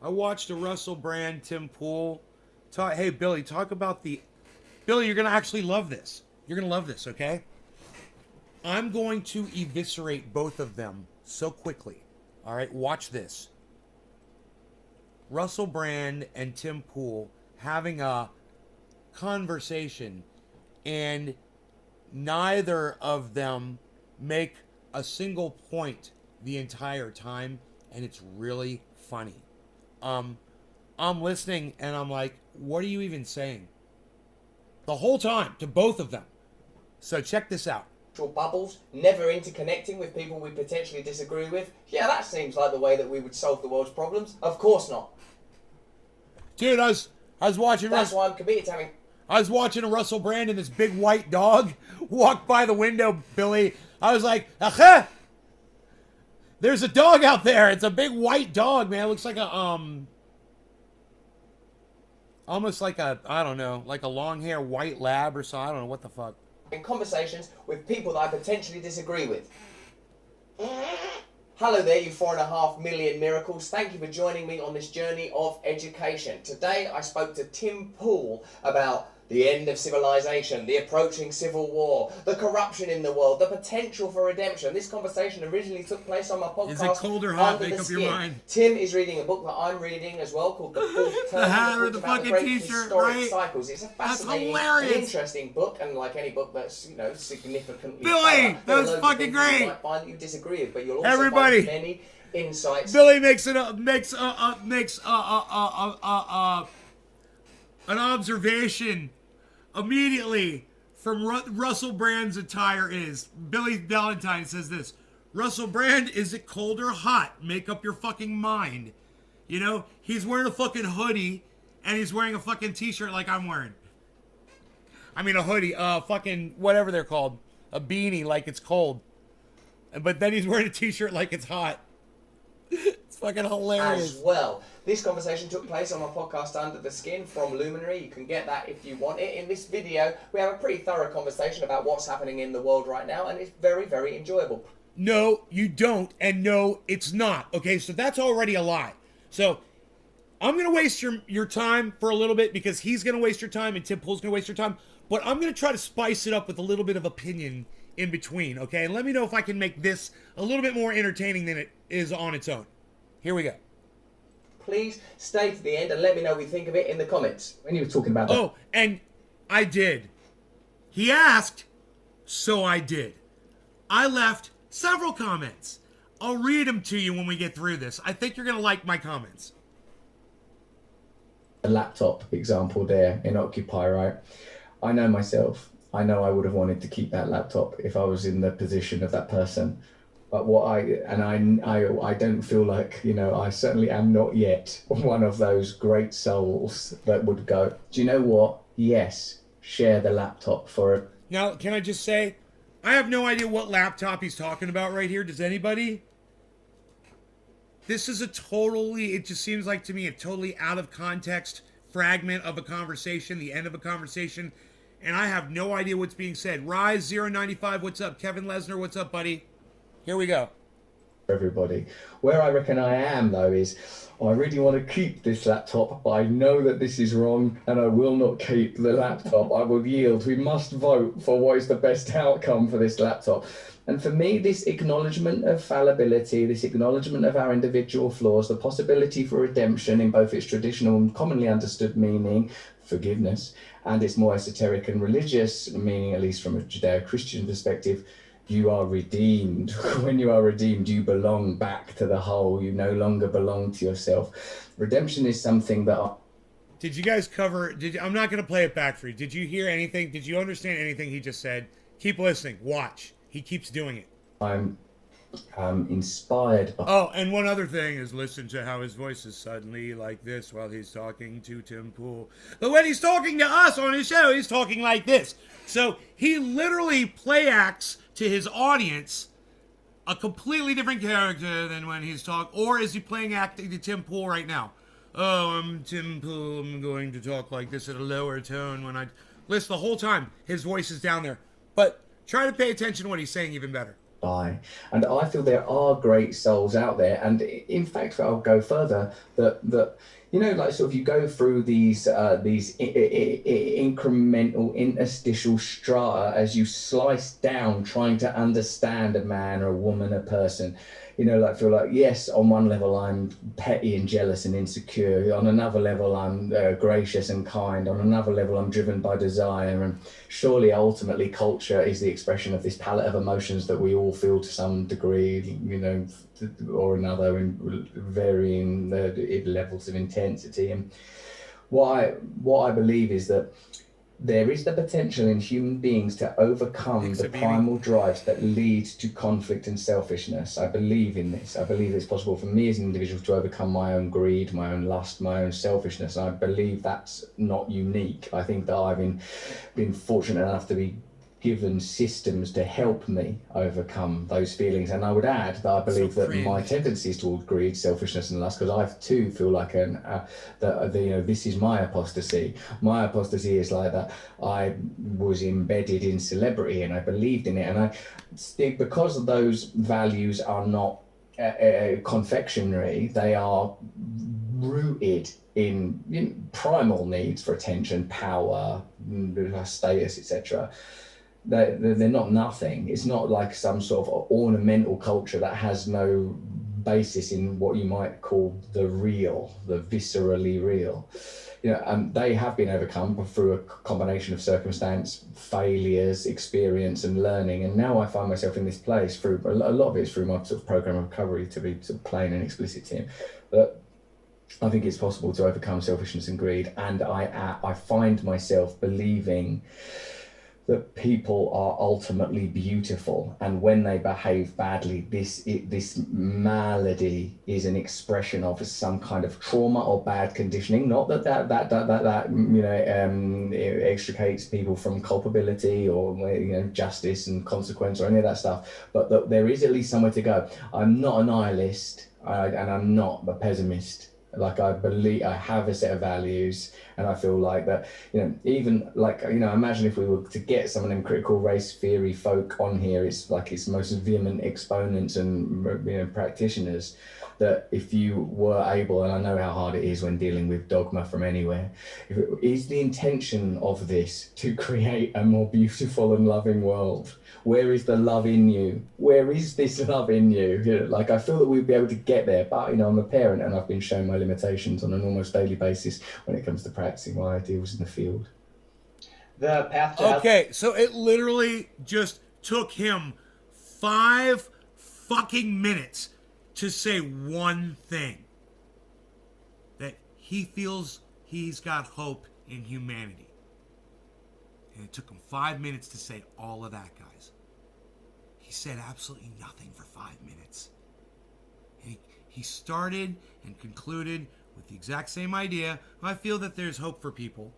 Speaker 1: I watched a Russell Brand, Tim Pool. Hey, Billy, talk about the... Billy, you're going to actually love this. You're going to love this, okay? I'm going to eviscerate both of them so quickly. All right, watch this. Russell Brand and Tim Pool having a conversation, and neither of them make a single point the entire time, and it's really funny. I'm listening and I'm like, what are you even saying? The whole time to both of them. So check this out.
Speaker 3: Bubbles, never interconnecting with people we potentially disagree with. Yeah, that seems like the way that we would solve the world's problems. Of course not.
Speaker 1: Dude, I was watching.
Speaker 3: That's why I'm committed to having.
Speaker 1: I was watching a Russell Brand and this big white dog walk by the window, Billy. I was like, aha! There's a dog out there. It's a big white dog, man. It looks like a almost like a, I don't know, like a long hair white lab or something. I don't know what the fuck.
Speaker 3: In conversations with people that I potentially disagree with. Hello there, you 4.5 million miracles. Thank you for joining me on this journey of education. Today I spoke to Tim Pool about the end of civilization, the approaching civil war, the corruption in the world, the potential for redemption. This conversation originally took place on my podcast.
Speaker 1: Is it cold or hot?
Speaker 3: Under
Speaker 1: Make
Speaker 3: the
Speaker 1: up your
Speaker 3: Skin.
Speaker 1: mind.
Speaker 3: Tim is reading a book that I'm reading as well called The Fourth Turn.
Speaker 1: The hat or
Speaker 3: It
Speaker 1: the
Speaker 3: talks about
Speaker 1: fucking
Speaker 3: great
Speaker 1: t-shirt,
Speaker 3: historic
Speaker 1: right?
Speaker 3: cycles. It's a fascinating
Speaker 1: hilarious.
Speaker 3: and interesting book, and like any book that's, you know, significantly
Speaker 1: Billy,
Speaker 3: thorough,
Speaker 1: that
Speaker 3: there are
Speaker 1: was
Speaker 3: loads of
Speaker 1: fucking
Speaker 3: things
Speaker 1: great.
Speaker 3: You might find that you disagree with, but you'll also
Speaker 1: Everybody.
Speaker 3: find many insights.
Speaker 1: Billy makes an observation immediately from Russell Brand's attire is. Billy Valentine says this: Russell Brand, is it cold or hot? Make up your fucking mind. You know, he's wearing a fucking hoodie and he's wearing a fucking t-shirt like I'm wearing. I mean a hoodie, fucking whatever they're called, a beanie like it's cold. But then he's wearing a t-shirt like it's hot. It's fucking hilarious.
Speaker 3: As well. This conversation took place on my podcast Under the Skin from Luminary. You can get that if you want it. In this video, we have a pretty thorough conversation about what's happening in the world right now, and it's very, very enjoyable.
Speaker 1: No, you don't, and no, it's not. Okay, so that's already a lie. So I'm going to waste your time for a little bit because he's going to waste your time and Tim Pool's going to waste your time. But I'm going to try to spice it up with a little bit of opinion in between, okay? And let me know if I can make this a little bit more entertaining than it is on its own. Here we go.
Speaker 3: Please stay to the end and let me know what you think of it in the comments. When you were talking about that.
Speaker 1: Oh, and I did. He asked, so I did. I left several comments. I'll read them to you when we get through this. I think you're going to like my comments.
Speaker 4: A laptop example there in Occupy, right? I know myself. I know I would have wanted to keep that laptop if I was in the position of that person. But I don't feel like, you know, I certainly am not yet one of those great souls that would go, do you know what? Yes, share the laptop for it.
Speaker 1: Now, can I just say, I have no idea what laptop he's talking about right here. Does anybody? This is it just seems like to me a totally out of context fragment of a conversation, the end of a conversation, and I have no idea what's being said. Rise095, what's up? Kevin Lesnar, what's up, buddy? Here we go.
Speaker 4: Everybody. Where I reckon I am, though, is I really want to keep this laptop, but I know that this is wrong, and I will not keep the laptop. I will yield. We must vote for what is the best outcome for this laptop. And for me, this acknowledgement of fallibility, this acknowledgement of our individual flaws, the possibility for redemption in both its traditional and commonly understood meaning, forgiveness, and its more esoteric and religious meaning, at least from a Judeo-Christian perspective, you are redeemed. When you are redeemed, you belong back to the whole. You no longer belong to yourself. Redemption is something that...
Speaker 1: Did you guys cover... I'm not going to play it back for you. Did you hear anything? Did you understand anything he just said? Keep listening. Watch. He keeps doing it.
Speaker 4: I'm inspired by...
Speaker 1: Oh, and one other thing is listen to how his voice is suddenly like this while he's talking to Tim Pool. But when he's talking to us on his show, he's talking like this. So he literally play acts to his audience a completely different character than when he's talking. Or is he playing acting to Tim Pool right now? Oh, I'm Tim Pool. I'm going to talk like this at a lower tone when I... Listen, the whole time, his voice is down there. But try to pay attention to what he's saying even better.
Speaker 4: And I feel there are great souls out there, and in fact I'll go further, that you know, like sort of you go through these incremental interstitial strata as you slice down trying to understand a man or a woman, a person. like feel like, yes, on one level I'm petty and jealous and insecure. On another level I'm gracious and kind. On another level I'm driven by desire. And surely ultimately culture is the expression of this palette of emotions that we all feel to some degree, or another, in varying levels of intensity. And what I believe is that there is the potential in human beings to overcome the primal drives that lead to conflict and selfishness. I believe in this. I believe it's possible for me as an individual to overcome my own greed, my own lust, my own selfishness. And I believe that's not unique. I think that I've been fortunate enough to be given systems to help me overcome those feelings. And I would add that I believe that my tendencies towards greed, selfishness and lust, because I too feel like this is my apostasy. My apostasy is like that I was embedded in celebrity and I believed in it, and because those values are not confectionery, they are rooted in primal needs for attention, power, status, etc. They're not nothing. It's not like some sort of ornamental culture that has no basis in what you might call the real, the viscerally real. They have been overcome through a combination of circumstance, failures, experience and learning. And now I find myself in this place through a lot of it's through my sort of program of recovery, to be sort of plain and explicit, Tim. But I think it's possible to overcome selfishness and greed. And I find myself believing that people are ultimately beautiful, and when they behave badly, this malady is an expression of some kind of trauma or bad conditioning. Not that extricates people from culpability or justice and consequence or any of that stuff, but that there is at least somewhere to go. I'm not a nihilist, and I'm not a pessimist. Like, I believe I have a set of values, and I feel like that, even like, imagine if we were to get some of them critical race theory folk on here, it's like its most vehement exponents and practitioners, that if you were able, and I know how hard it is when dealing with dogma from anywhere, is the intention of this to create a more beautiful and loving world? Where is the love in you? Where is this love in you? Like, I feel that we'd be able to get there, but I'm a parent and I've been shown my limitations on an almost daily basis when it comes to practicing my ideals in the field.
Speaker 3: The path to
Speaker 1: Okay, so it literally just took him 5 fucking minutes to say one thing. That he feels he's got hope in humanity. And it took him 5 minutes to say all of that, guys. He said absolutely nothing for 5 minutes. And he started and concluded with the exact same idea. I feel that there's hope for people.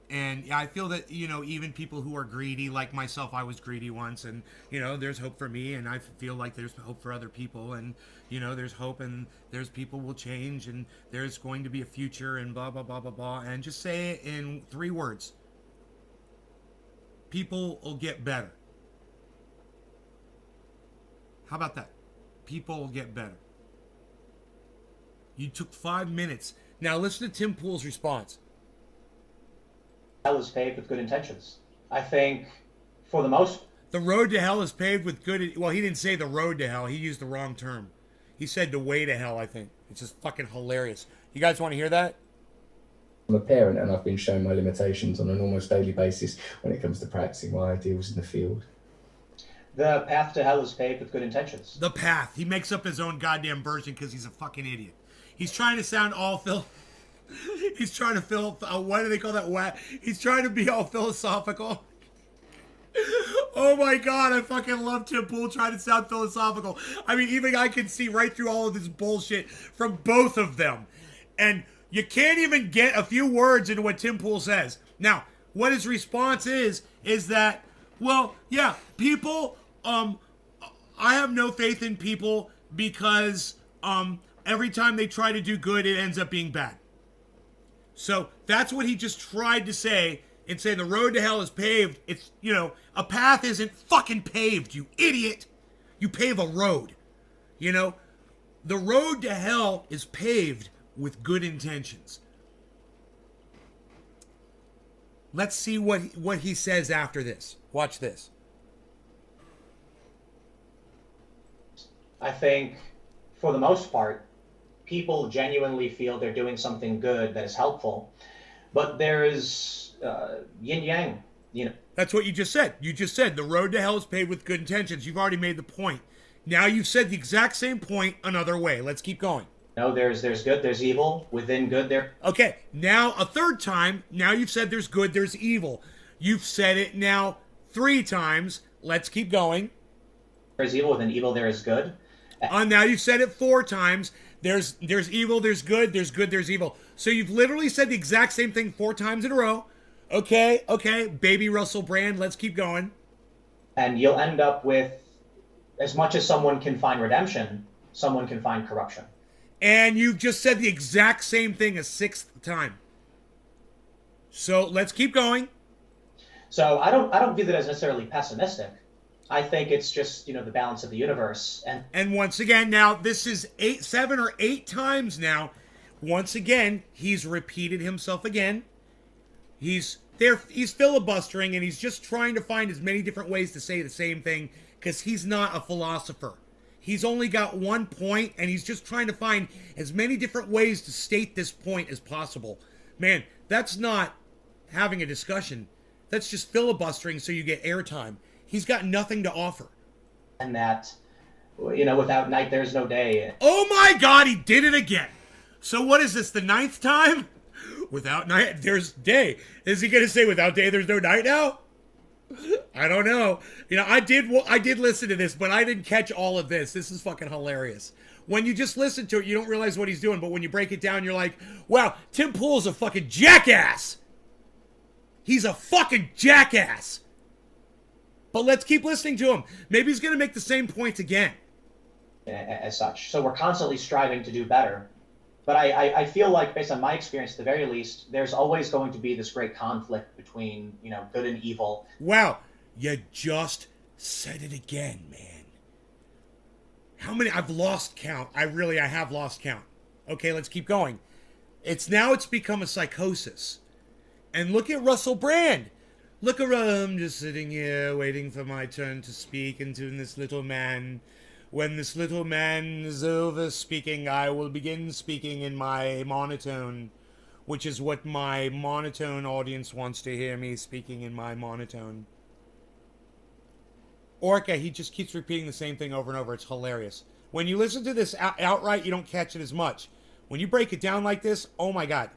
Speaker 1: And I feel that, even people who are greedy, like myself, I was greedy once, and, there's hope for me, and I feel like there's hope for other people, and, there's hope, and there's people will change, and there's going to be a future, and blah, blah, blah, blah, blah, and just say it in 3 words. People will get better. How about that? People will get better. You took 5 minutes. Now listen to Tim Pool's response.
Speaker 5: Hell is paved with good intentions. I think, for the most...
Speaker 1: The road to hell is paved with good... Well, he didn't say the road to hell. He used the wrong term. He said the way to hell, I think. It's just fucking hilarious. You guys want to hear that?
Speaker 4: I'm a parent and I've been shown my limitations on an almost daily basis when it comes to practicing my ideals in the field.
Speaker 5: The path to hell is paved with good intentions.
Speaker 1: The path. He makes up his own goddamn version because he's a fucking idiot. He's trying to sound all He's trying to what do they call that? He's trying to be all philosophical. Oh my god, I fucking love Tim Pool trying to sound philosophical. I mean, even I can see right through all of this bullshit from both of them. And you can't even get a few words into what Tim Pool says. Now, what his response is that, well, yeah, people, I have no faith in people because every time they try to do good, it ends up being bad. So that's what he just tried to say, and say the road to hell is paved. It's, a path isn't fucking paved, you idiot. You pave a road. The road to hell is paved with good intentions. Let's see what he says after this. Watch this.
Speaker 5: I think, for the most part, people genuinely feel they're doing something good that is helpful, but there's yin yang.
Speaker 1: That's what you just said. You just said the road to hell is paved with good intentions. You've already made the point. Now you've said the exact same point another way. Let's keep going.
Speaker 5: No, there's good, there's evil. Within good, there.
Speaker 1: Okay, now a third time. Now you've said there's good, there's evil. You've said it now 3 times. Let's keep going.
Speaker 5: There's evil. Within evil, there is good.
Speaker 1: Now you've said it 4 times. There's evil, there's good, there's evil. So you've literally said the exact same thing 4 times in a row. Okay, baby Russell Brand, let's keep going.
Speaker 5: And you'll end up with, as much as someone can find redemption, someone can find corruption.
Speaker 1: And you've just said the exact same thing a 6th time. So let's keep going.
Speaker 5: So I don't view that as necessarily pessimistic. I think it's just, the balance of the universe.
Speaker 1: And once again, now this is 7 or 8 times now. Once again, he's repeated himself again. He's filibustering, and he's just trying to find as many different ways to say the same thing, because he's not a philosopher. He's only got one point, and he's just trying to find as many different ways to state this point as possible. Man, that's not having a discussion. That's just filibustering so you get airtime. He's got nothing to offer.
Speaker 5: And that, without night, there's no day.
Speaker 1: Oh my God, he did it again. So what is this, the 9th time? Without night, there's day. Is he going to say without day, there's no night now? I don't know. I did listen to this, but I didn't catch all of this. This is fucking hilarious. When you just listen to it, you don't realize what he's doing. But when you break it down, you're like, wow, Tim Pool's a fucking jackass. He's a fucking jackass. But let's keep listening to him. Maybe he's going to make the same point again.
Speaker 5: As such. So we're constantly striving to do better. But I feel like, based on my experience, at the very least, there's always going to be this great conflict between, good and evil.
Speaker 1: Wow, you just said it again, man. How many? I've lost count. I have lost count. Okay, let's keep going. It's become a psychosis. And look at Russell Brand. Look around, just sitting here, waiting for my turn to speak, and to this little man. When this little man is over speaking, I will begin speaking in my monotone, which is what my monotone audience wants to hear me speaking in my monotone. Orca, he just keeps repeating the same thing over and over. It's hilarious. When you listen to this outright, you don't catch it as much. When you break it down like this, oh my God.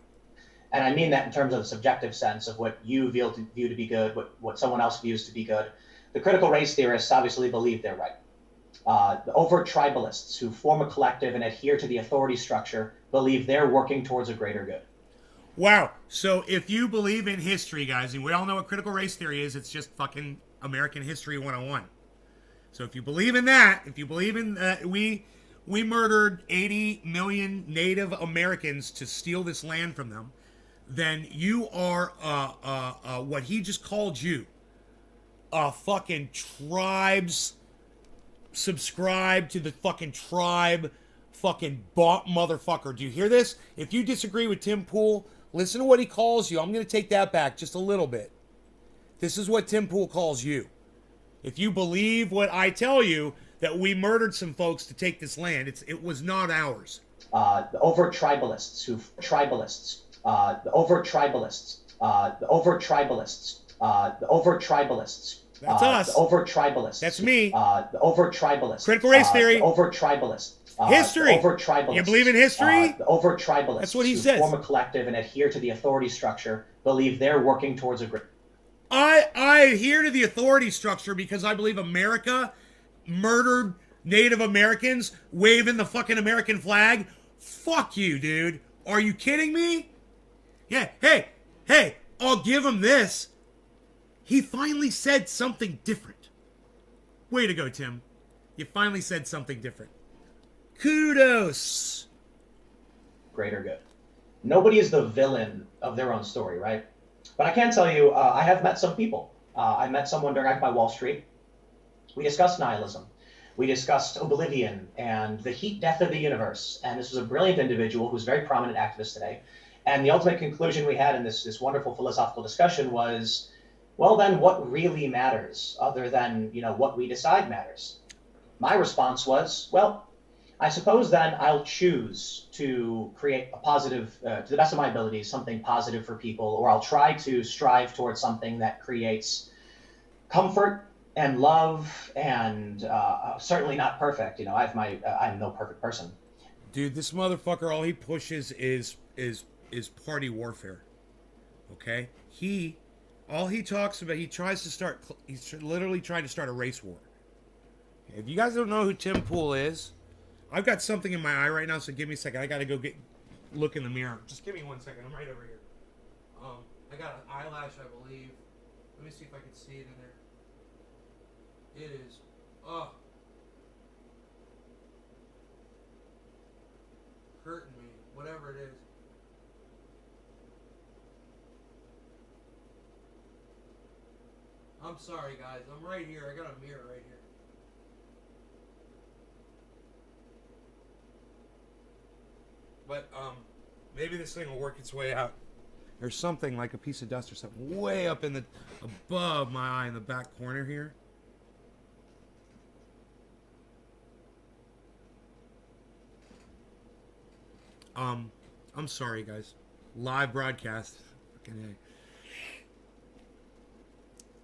Speaker 5: And I mean that in terms of the subjective sense of what you view to be good, what someone else views to be good. The critical race theorists obviously believe they're right. The overt tribalists who form a collective and adhere to the authority structure believe they're working towards a greater good.
Speaker 1: Wow. So if you believe in history, guys, and we all know what critical race theory is, it's just fucking American History 101. So if you believe in that, if you believe in we murdered 80 million Native Americans to steal this land from them, then you are what he just called you, a fucking tribes. Subscribe to the fucking tribe fucking bought motherfucker. Do you hear this? If you disagree with Tim Pool, listen to what he calls you. I'm going to take that back just a little bit. This is what Tim Pool calls you. If you believe what I tell you, that we murdered some folks to take this land, it was not ours.
Speaker 5: The overt tribalists the overt tribalists.
Speaker 1: That's us.
Speaker 5: The overt tribalists.
Speaker 1: That's me.
Speaker 5: The overt tribalists.
Speaker 1: Critical race theory.
Speaker 5: The overt tribalists.
Speaker 1: History.
Speaker 5: The overt tribalists.
Speaker 1: You believe in history?
Speaker 5: The overt tribalists.
Speaker 1: That's what he
Speaker 5: who
Speaker 1: says.
Speaker 5: Form a collective and adhere to the authority structure believe they're working towards a great.
Speaker 1: I adhere to the authority structure because I believe America murdered Native Americans waving the fucking American flag. Fuck you, dude. Are you kidding me? Yeah. Hey, I'll give him this. He finally said something different. Way to go, Tim. You finally said something different. Kudos.
Speaker 5: Greater good. Nobody is the villain of their own story, right? But I can tell you, I have met some people. I met someone during Occupy Wall Street. We discussed nihilism. We discussed oblivion and the heat death of the universe. And this was a brilliant individual who's a very prominent activist today. And the ultimate conclusion we had in this wonderful philosophical discussion was, well, then what really matters other than, what we decide matters? My response was, well, I suppose then I'll choose to create a positive, to the best of my abilities, something positive for people, or I'll try to strive towards something that creates comfort and love, and certainly not perfect. You know, I'm no perfect person.
Speaker 1: Dude, this motherfucker, all he pushes is party warfare. Okay? All he talks about, he's literally trying to start a race war. If you guys don't know who Tim Pool is, I've got something in my eye right now, so give me a second. I gotta go look in the mirror. Just give me 1 second. I'm right over here. I got an eyelash, I believe. Let me see if I can see it in there. It is. Hurting me. Whatever it is. I'm sorry, guys. I'm right here. I got a mirror right here. But, maybe this thing will work its way out. There's something like a piece of dust or something way up above my eye in the back corner here. I'm sorry, guys. Live broadcast. Fucking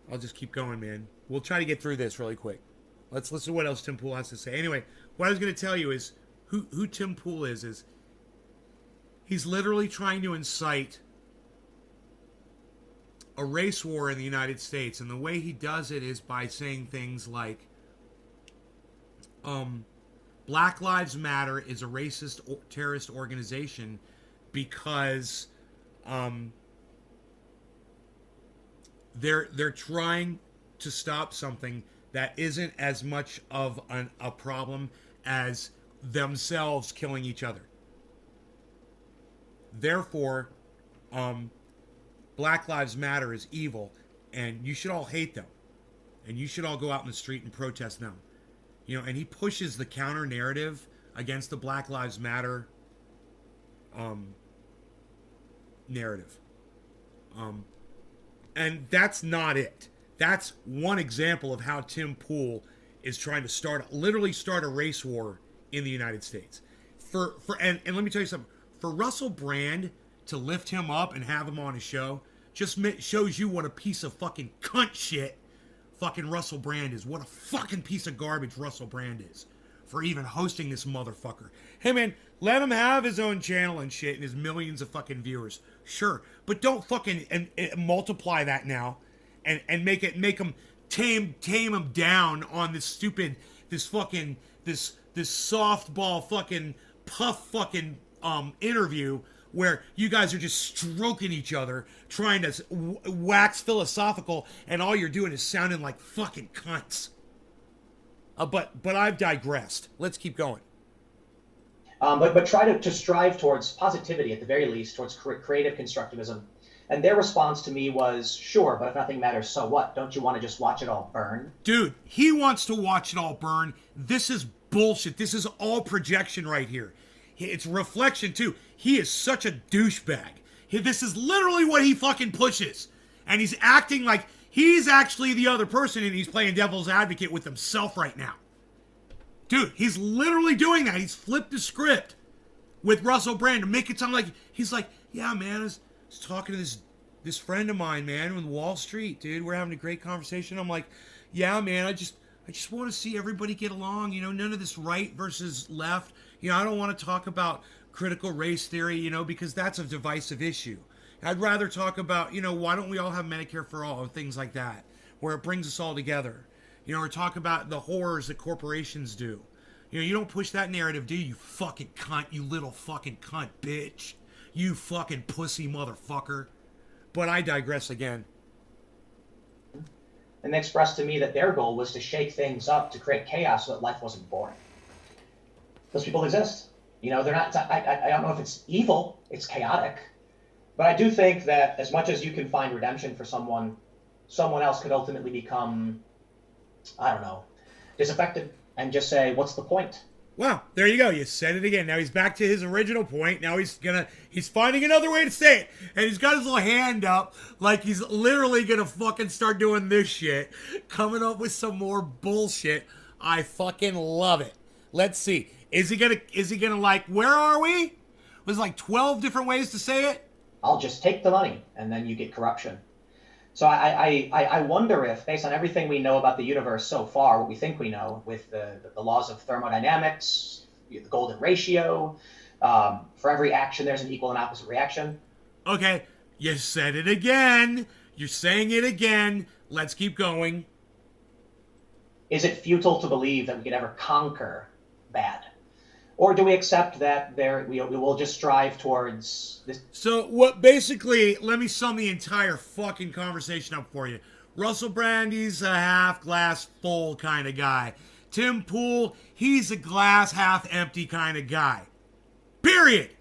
Speaker 1: A. I'll just keep going, man. We'll try to get through this really quick. Let's listen to what else Tim Pool has to say. Anyway, what I was going to tell you is who Tim Pool is he's literally trying to incite a race war in the United States, and the way he does it is by saying things like, Black Lives Matter is a racist terrorist organization because they're trying to stop something that isn't as much of a problem as themselves killing each other. Therefore, Black Lives Matter is evil, and you should all hate them, and you should all go out in the street and protest them. You know, and he pushes the counter narrative against the Black Lives Matter narrative. And that's not it. That's one example of how Tim Pool is trying to literally start a race war in the United States. And let me tell you something. For Russell Brand to lift him up and have him on his show just shows you what a piece of fucking cunt shit fucking Russell Brand is. What a fucking piece of garbage Russell Brand is for even hosting this motherfucker. Hey man, let him have his own channel and shit and his millions of fucking viewers. Sure, but don't fucking and multiply that now and make him tame him down on this stupid this softball fucking puff fucking interview where you guys are just stroking each other, trying to wax philosophical, and all you're doing is sounding like fucking cunts. But I've digressed. Let's keep going.
Speaker 5: But try to strive towards positivity at the very least, towards creative constructivism. And their response to me was, sure, but if nothing matters, so what? Don't you want to just watch it all burn?
Speaker 1: Dude, he wants to watch it all burn. This is bullshit. This is all projection right here. It's reflection, too. He is such a douchebag. This is literally what he fucking pushes. And he's acting like he's actually the other person, and he's playing devil's advocate with himself right now. Dude, he's literally doing that. He's flipped the script with Russell Brand to make it sound like he's like, yeah, man, I was talking to this friend of mine, man, on Wall Street, dude. We're having a great conversation. I'm like, yeah, man, I just want to see everybody get along. You know, none of this right versus left. You know, I don't want to talk about critical race theory, you know, because that's a divisive issue. I'd rather talk about, you know, why don't we all have Medicare for all and things like that, where it brings us all together. You know, or talk about the horrors that corporations do. You know, you don't push that narrative, do you fucking cunt, you little fucking cunt bitch. You fucking pussy motherfucker. But I digress again.
Speaker 5: And they expressed to me that their goal was to shake things up, to create chaos so that life wasn't boring. Those people exist. You know, they're not, I don't know if it's evil, it's chaotic. But I do think that as much as you can find redemption for someone else could ultimately become, I don't know, disaffected and just say, what's the point?
Speaker 1: Well, there you go. You said it again. Now he's back to his original point. Now he's finding another way to say it. And he's got his little hand up like he's literally gonna fucking start doing this shit, coming up with some more bullshit. I fucking love it. Let's see. Is he gonna like, where are we? Was like 12 different ways to say it?
Speaker 5: I'll just take the money, and then you get corruption. So I wonder if, based on everything we know about the universe so far, what we think we know, with the laws of thermodynamics, the golden ratio, for every action there's an equal and opposite reaction.
Speaker 1: Okay, you said it again. You're saying it again. Let's keep going.
Speaker 5: Is it futile to believe that we could ever conquer bad? Or do we accept that we will just strive towards this?
Speaker 1: So what? Basically, let me sum the entire fucking conversation up for you. Russell Brand, he's a half glass full kind of guy. Tim Pool, he's a glass half empty kind of guy. Period.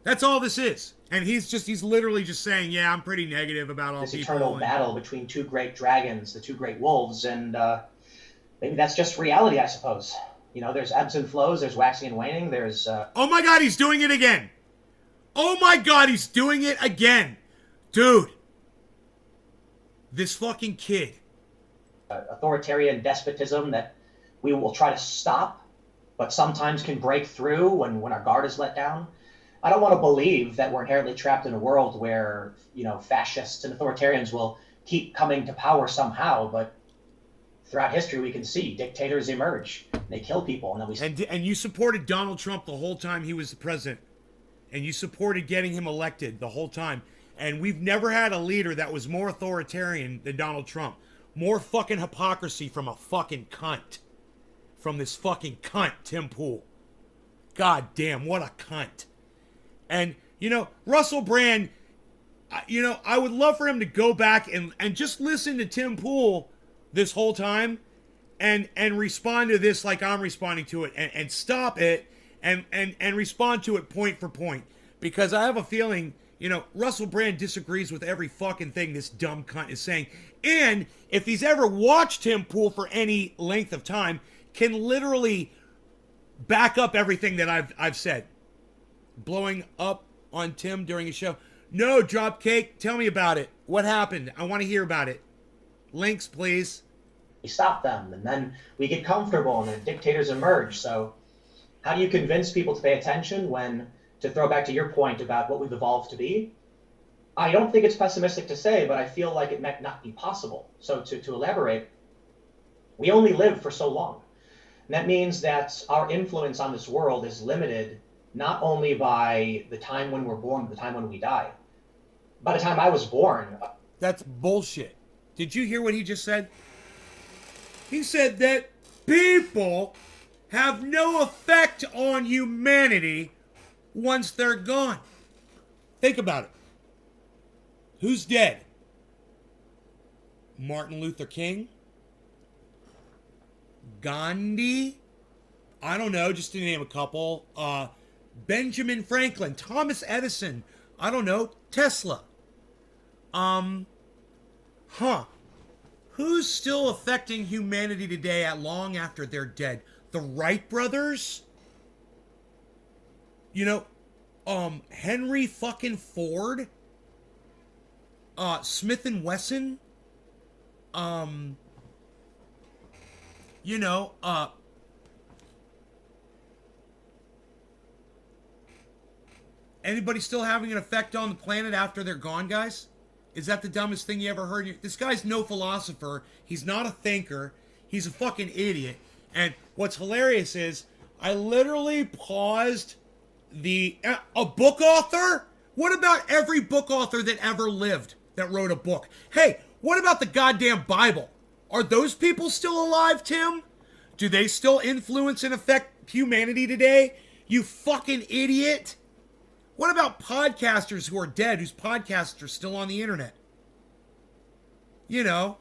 Speaker 1: That's all this is. And he's literally just saying, yeah, I'm pretty negative about all
Speaker 5: This
Speaker 1: people.
Speaker 5: Eternal battle between two great dragons, the two great wolves, and maybe that's just reality, I suppose. You know, there's ebbs and flows, there's waxing and waning, there's...
Speaker 1: Oh my God, he's doing it again. Oh my God, he's doing it again. Dude. This fucking kid.
Speaker 5: Authoritarian despotism that we will try to stop, but sometimes can break through when our guard is let down. I don't want to believe that we're inherently trapped in a world where, you know, fascists and authoritarians will keep coming to power somehow, but throughout history we can see dictators emerge. They kill people, and then
Speaker 1: And you supported Donald Trump the whole time he was the president. And you supported getting him elected the whole time. And we've never had a leader that was more authoritarian than Donald Trump. More fucking hypocrisy from a fucking cunt. From this fucking cunt, Tim Pool. God damn, what a cunt. And, you know, Russell Brand, you know, I would love for him to go back and just listen to Tim Pool this whole time and respond to this like I'm responding to it and stop it and respond to it point for point. Because I have a feeling, you know, Russell Brand disagrees with every fucking thing this dumb cunt is saying. And if he's ever watched Tim Pool for any length of time, can literally back up everything that I've said. Blowing up on Tim during a show. No, Dropcake, tell me about it. What happened? I want to hear about it. Links, please.
Speaker 5: we stop them, and then we get comfortable, and then dictators emerge. So how do you convince people to pay attention when, to throw back to your point about what we've evolved to be, I don't think it's pessimistic to say, but I feel like it might not be possible. So to elaborate, we only live for so long. And that means that our influence on this world is limited not only by the time when we're born, but the time when we die. By the time I was born...
Speaker 1: That's bullshit. Did you hear what he just said? He said that people have no effect on humanity once they're gone. Think about it. Who's dead? Martin Luther King? Gandhi? I don't know, just to name a couple. Benjamin Franklin, Thomas Edison, I don't know, Tesla. Who's still affecting humanity today at long after they're dead? The Wright brothers? You know, Henry fucking Ford? Smith and Wesson? You know, anybody still having an effect on the planet after they're gone, guys? Is that the dumbest thing you ever heard? This guy's no philosopher. He's not a thinker. He's a fucking idiot. And what's hilarious is I literally paused a book author? What about every book author that ever lived that wrote a book? Hey, what about the goddamn Bible? Are those people still alive, Tim? Do they still influence and affect humanity today? You fucking idiot. What about podcasters who are dead, whose podcasts are still on the internet? You know.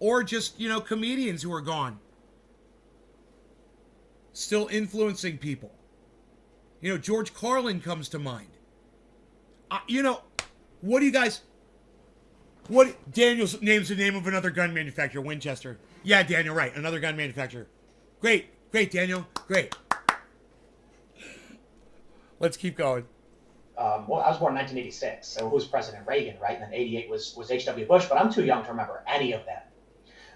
Speaker 1: Or just, you know, comedians who are gone. Still influencing people. You know, George Carlin comes to mind. You know, what do you guys... Daniel names the name of another gun manufacturer, Winchester. Yeah, Daniel, right. Another gun manufacturer. Great, Daniel. Great. Let's keep going.
Speaker 5: Well, I was born in 1986, so it was President Reagan, right? And then 88 was H.W. Bush, but I'm too young to remember any of that.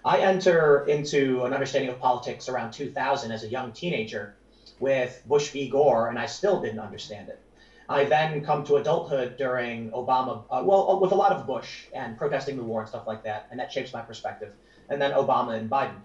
Speaker 5: I enter into an understanding of politics around 2000 as a young teenager with Bush v. Gore, and I still didn't understand it. I then come to adulthood during Obama, with a lot of Bush and protesting the war and stuff like that, and that shapes my perspective. And then Obama and Biden.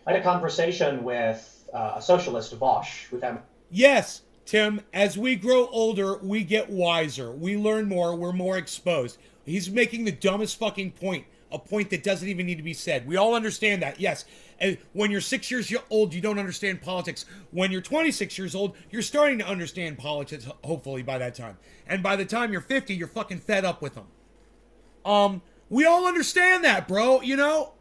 Speaker 5: I had a conversation with a socialist, Vosh, with him.
Speaker 1: Yes, Tim, as we grow older, we get wiser. We learn more. We're more exposed. He's making the dumbest fucking point, a point that doesn't even need to be said. We all understand that, yes. And when you're 6 years old, you don't understand politics. When you're 26 years old, you're starting to understand politics, hopefully, by that time. And by the time you're 50, you're fucking fed up with them. We all understand that, bro, you know?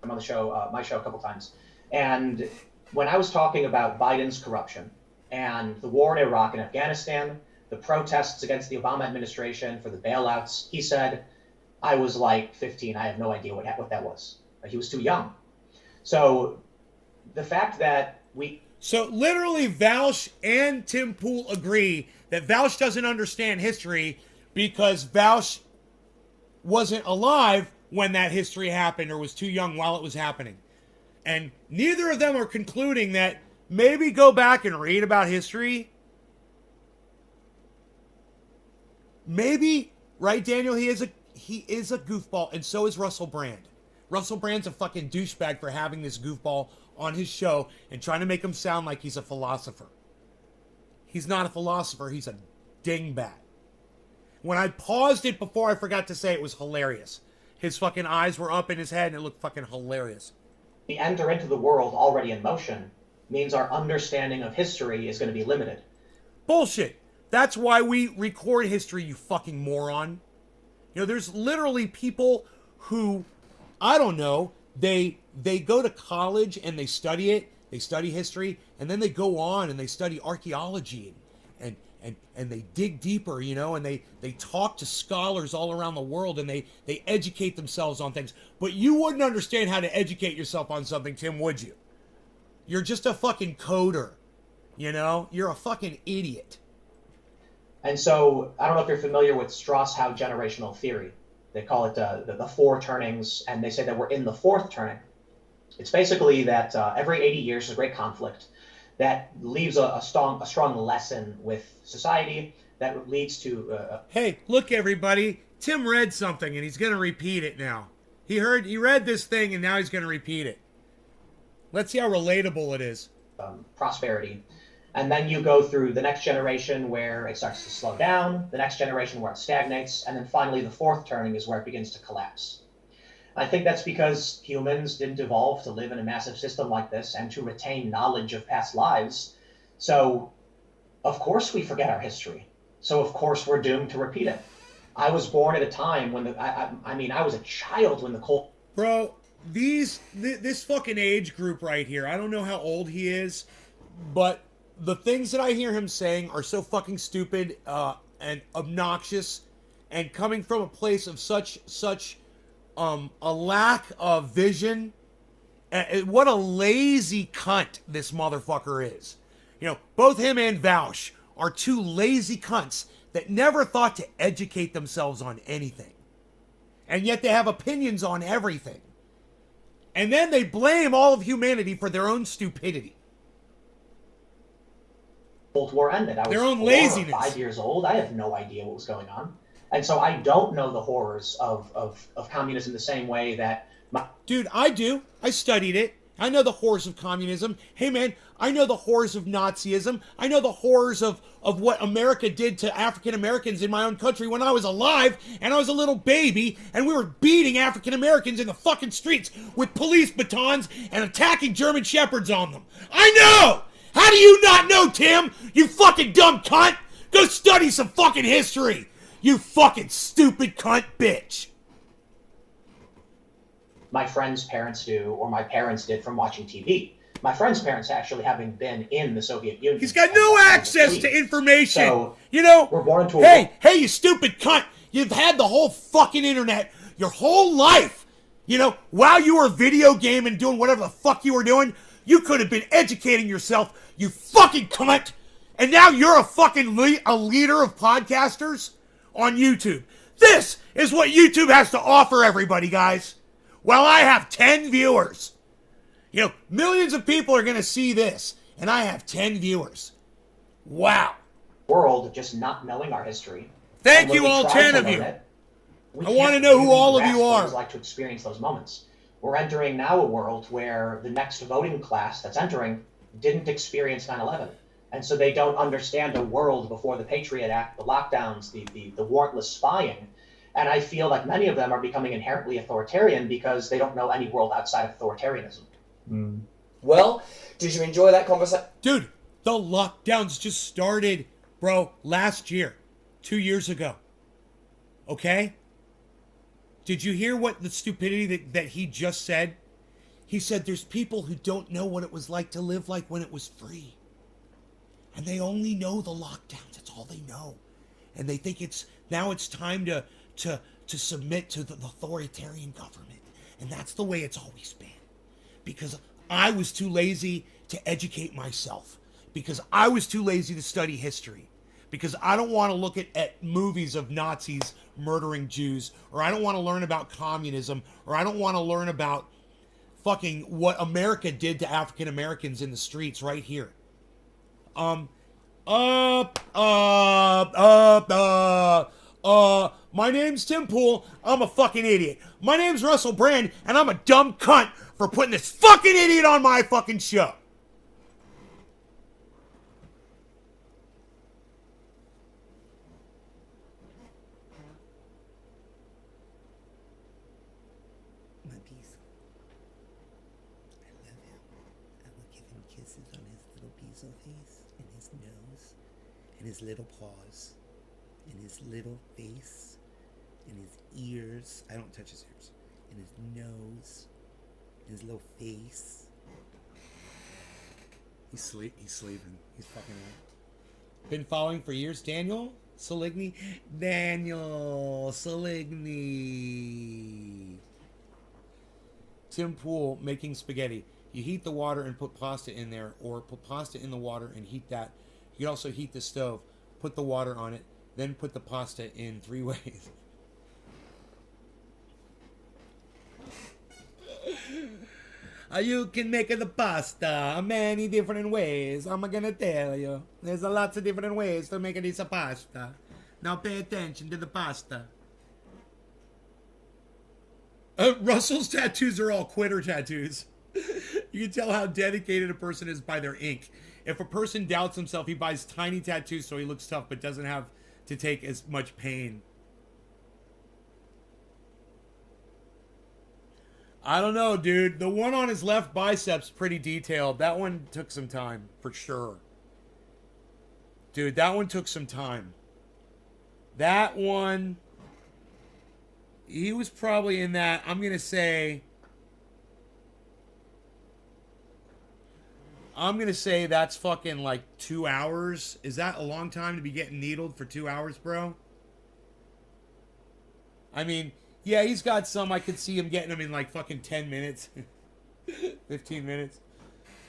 Speaker 5: I'm on the show, my show a couple times. And when I was talking about Biden's corruption and the war in Iraq and Afghanistan, the protests against the Obama administration for the bailouts, he said, I was like 15. I have no idea what that was. He was too young. So the fact that
Speaker 1: So literally Vaush and Tim Pool agree that Vaush doesn't understand history because Vaush wasn't alive when that history happened or was too young while it was happening. And neither of them are concluding that maybe go back and read about history. Maybe, right, Daniel? He is a goofball, and so is Russell Brand. Russell Brand's a fucking douchebag for having this goofball on his show and trying to make him sound like he's a philosopher. He's not a philosopher, he's a dingbat. When I paused it before, I forgot to say it was hilarious. His fucking eyes were up in his head and it looked fucking hilarious.
Speaker 5: we enter into the world already in motion means our understanding of history is going to be limited.
Speaker 1: Bullshit. That's why we record history, you fucking moron. You know, there's literally people who, I don't know, they go to college and they study it, they study history, and then they go on and they study archaeology and they dig deeper, you know, and they talk to scholars all around the world and they educate themselves on things. But you wouldn't understand how to educate yourself on something, Tim, would you? You're just a fucking coder, you know? You're a fucking idiot.
Speaker 5: And so, I don't know if you're familiar with Strauss-Howe generational theory. They call it the four turnings, and they say that we're in the fourth turning. It's basically that every 80 years there's a great conflict that leaves a strong lesson with society that leads to...
Speaker 1: Hey, look everybody, Tim read something and he's going to repeat it now. He read this thing and now he's going to repeat it. Let's see how relatable it is.
Speaker 5: prosperity. And then you go through the next generation where it starts to slow down, the next generation where it stagnates, and then finally the fourth turning is where it begins to collapse. I think that's because humans didn't evolve to live in a massive system like this and to retain knowledge of past lives. So, of course we forget our history. So, of course we're doomed to repeat it. I was born at a time when I was a child when the Cold...
Speaker 1: Bro, this fucking age group right here, I don't know how old he is, but the things that I hear him saying are so fucking stupid and obnoxious, and coming from a place of such a lack of vision. What a lazy cunt this motherfucker is. You know, both him and Vaush are two lazy cunts that never thought to educate themselves on anything. And yet they have opinions on everything. And then they blame all of humanity for their own stupidity.
Speaker 5: Cold War ended. I was
Speaker 1: Their own
Speaker 5: 4 or
Speaker 1: laziness.
Speaker 5: 5 years old. I have no idea what was going on. And so I don't know the horrors of communism the same way that...
Speaker 1: Dude, I do. I studied it. I know the horrors of communism. Hey, man, I know the horrors of Nazism. I know the horrors of what America did to African Americans in my own country when I was alive and I was a little baby and we were beating African Americans in the fucking streets with police batons and attacking German shepherds on them. I know! How do you not know, Tim? You fucking dumb cunt! Go study some fucking history! You fucking stupid cunt bitch!
Speaker 5: my friends' parents do, or my parents did from watching TV. My friend's parents actually having been in the Soviet Union.
Speaker 1: He's got no access to information.
Speaker 5: So,
Speaker 1: you know,
Speaker 5: we're born into
Speaker 1: hey, you stupid cunt. You've had the whole fucking internet your whole life. You know, while you were video gaming, doing whatever the fuck you were doing, you could have been educating yourself, you fucking cunt. And now you're a fucking a leader of podcasters on YouTube. This is what YouTube has to offer everybody, guys. Well, I have 10 viewers. You know, millions of people are going to see this, and I have 10 viewers. Wow.
Speaker 5: World just not knowing our history.
Speaker 1: Thank
Speaker 5: And when
Speaker 1: you,
Speaker 5: we
Speaker 1: all
Speaker 5: try
Speaker 1: 10
Speaker 5: to
Speaker 1: of you.
Speaker 5: learn it, we
Speaker 1: I want to
Speaker 5: can't
Speaker 1: know who
Speaker 5: really
Speaker 1: all of you
Speaker 5: grasp what
Speaker 1: are.
Speaker 5: it's like to experience those moments. We're entering now a world where the next voting class that's entering didn't experience 9/11. And so they don't understand a world before the Patriot Act, the lockdowns, the warrantless spying. And I feel like many of them are becoming inherently authoritarian because they don't know any world outside of authoritarianism.
Speaker 3: Well, did you enjoy that conversation?
Speaker 1: Dude, the lockdowns just started, bro, last year, 2 years ago. Okay? Did you hear what the stupidity that he just said? He said there's people who don't know what it was like to live like when it was free. And they only know the lockdowns. That's all they know. And they think now it's time to submit to the authoritarian government. And that's the way it's always been. Because I was too lazy to educate myself. Because I was too lazy to study history. Because I don't want to look at movies of Nazis murdering Jews. Or I don't want to learn about communism. Or I don't want to learn about fucking what America did to African Americans in the streets right here. My name's Tim Pool. I'm a fucking idiot. My name's Russell Brand, and I'm a dumb cunt for putting this fucking idiot on my fucking show.
Speaker 6: My piece. I love him. I will give him kisses on his little piece of face, and his nose, and his little paws, and his little face, and his ears. I don't touch his ears. And his nose, and his little face.
Speaker 1: He's sleeping. He's fucking out. Been following for years, Daniel Saligny. Daniel Saligny. Tim Pool making spaghetti. You heat the water and put pasta in there, or put pasta in the water and heat that. You can also heat the stove, put the water on it, then put the pasta in 3 ways. You can make the pasta many different ways. I'm gonna tell you. There's lots of different ways to make this pasta. Now pay attention to the pasta. Russell's tattoos are all quitter tattoos. You can tell how dedicated a person is by their ink. If a person doubts himself, he buys tiny tattoos so he looks tough but doesn't have to take as much pain. I don't know, dude. The one on his left bicep's pretty detailed. That one took some time, for sure. Dude, that one took some time. That one... He was probably in that, I'm going to say that's fucking like 2 hours. Is that a long time to be getting needled for 2 hours, bro? I mean, yeah, he's got some. I could see him getting them in like fucking 10 minutes. 15 minutes.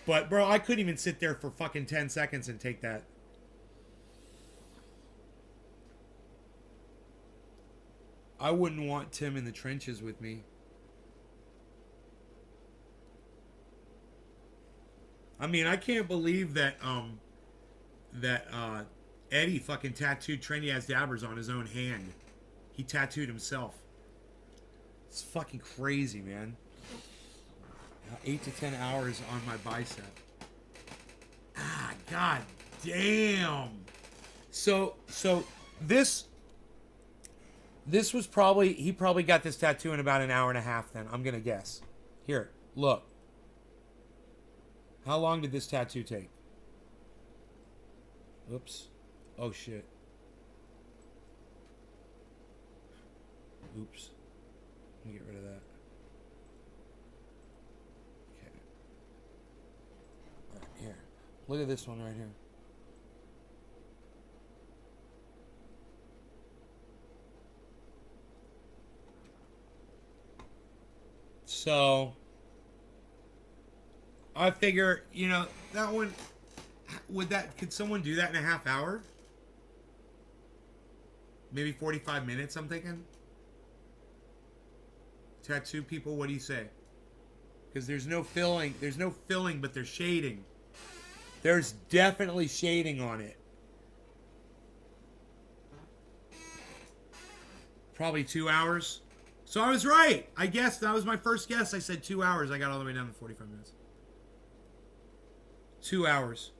Speaker 1: But, bro, I couldn't even sit there for fucking 10 seconds and take that. I wouldn't want Tim in the trenches with me. I mean, I can't believe that Eddie fucking tattooed Trendy Ass Dabbers on his own hand. He tattooed himself. It's fucking crazy, man. 8 to 10 hours on my bicep. Ah, god damn. So this was probably, he probably got this tattoo in about an hour and a half then, I'm gonna guess. Here, look. How long did this tattoo take? Oops. Oh shit. Oops. Let me get rid of that. Okay. Alright, here. Look at this one right here. So, I figure, you know, that one, could someone do that in a half hour? Maybe 45 minutes, I'm thinking. Tattoo people, what do you say? Because there's no filling. There's no filling, but there's shading. There's definitely shading on it. Probably 2 hours. So I was right. I guess that was my first guess. I said 2 hours. I got all the way down to 45 minutes. 2 hours.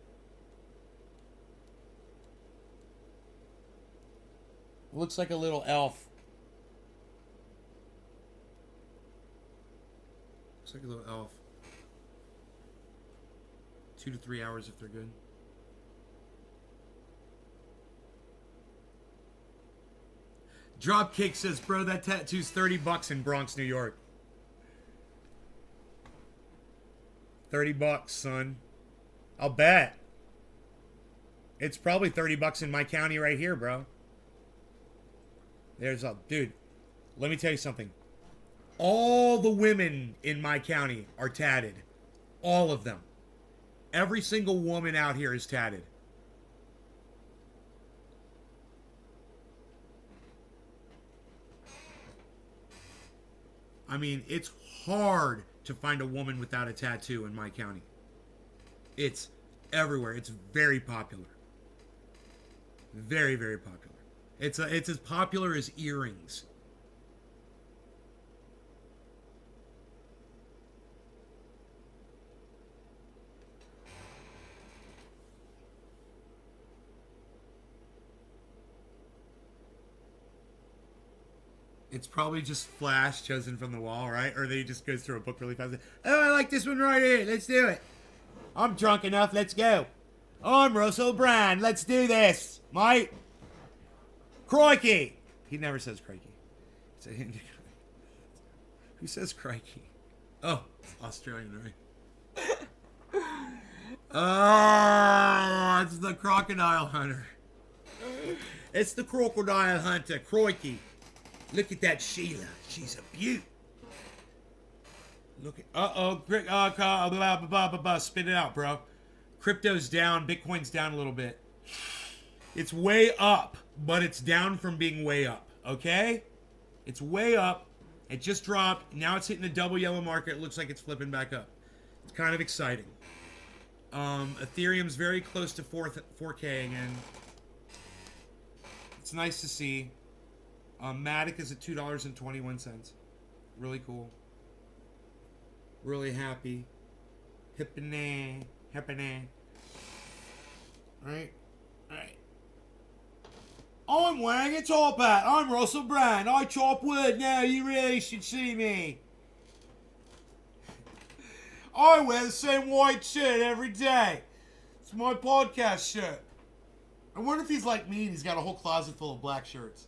Speaker 1: Looks like a little elf. Looks like a little elf. 2 to 3 hours if they're good. Dropkick says, bro, that tattoo's $30 in Bronx, New York. $30, son. I'll bet. It's probably $30 in my county right here, bro. There's a dude. Let me tell you something. All the women in my county are tatted. All of them. Every single woman out here is tatted. I mean, it's hard to find a woman without a tattoo in my county. It's everywhere. It's very popular. Very, very popular. It's as popular as earrings. It's probably just Flash chosen from the wall, right? Or they just goes through a book really fast. Oh, I like this one right here. Let's do it. I'm drunk enough. Let's go. I'm Russell Brand. Let's do this, mate. Crikey. He never says crikey. Who says crikey? Oh, it's Australian, right? Oh, it's the crocodile hunter. It's the crocodile hunter. Crikey. Look at that Sheila. She's a beaut. Look at... Spit it out, bro. Crypto's down. Bitcoin's down a little bit. It's way up, but it's down from being way up. Okay? It's way up. It just dropped. Now it's hitting the double yellow market. It looks like it's flipping back up. It's kind of exciting. Ethereum's very close to 4K again. It's nice to see. Matic is at $2.21. Really cool. Really happy. Hippity. Right? Alright. I'm wearing a top hat. I'm Russell Brand. I chop wood. Now you really should see me. I wear the same white shirt every day. It's my podcast shirt. I wonder if he's like me and he's got a whole closet full of black shirts.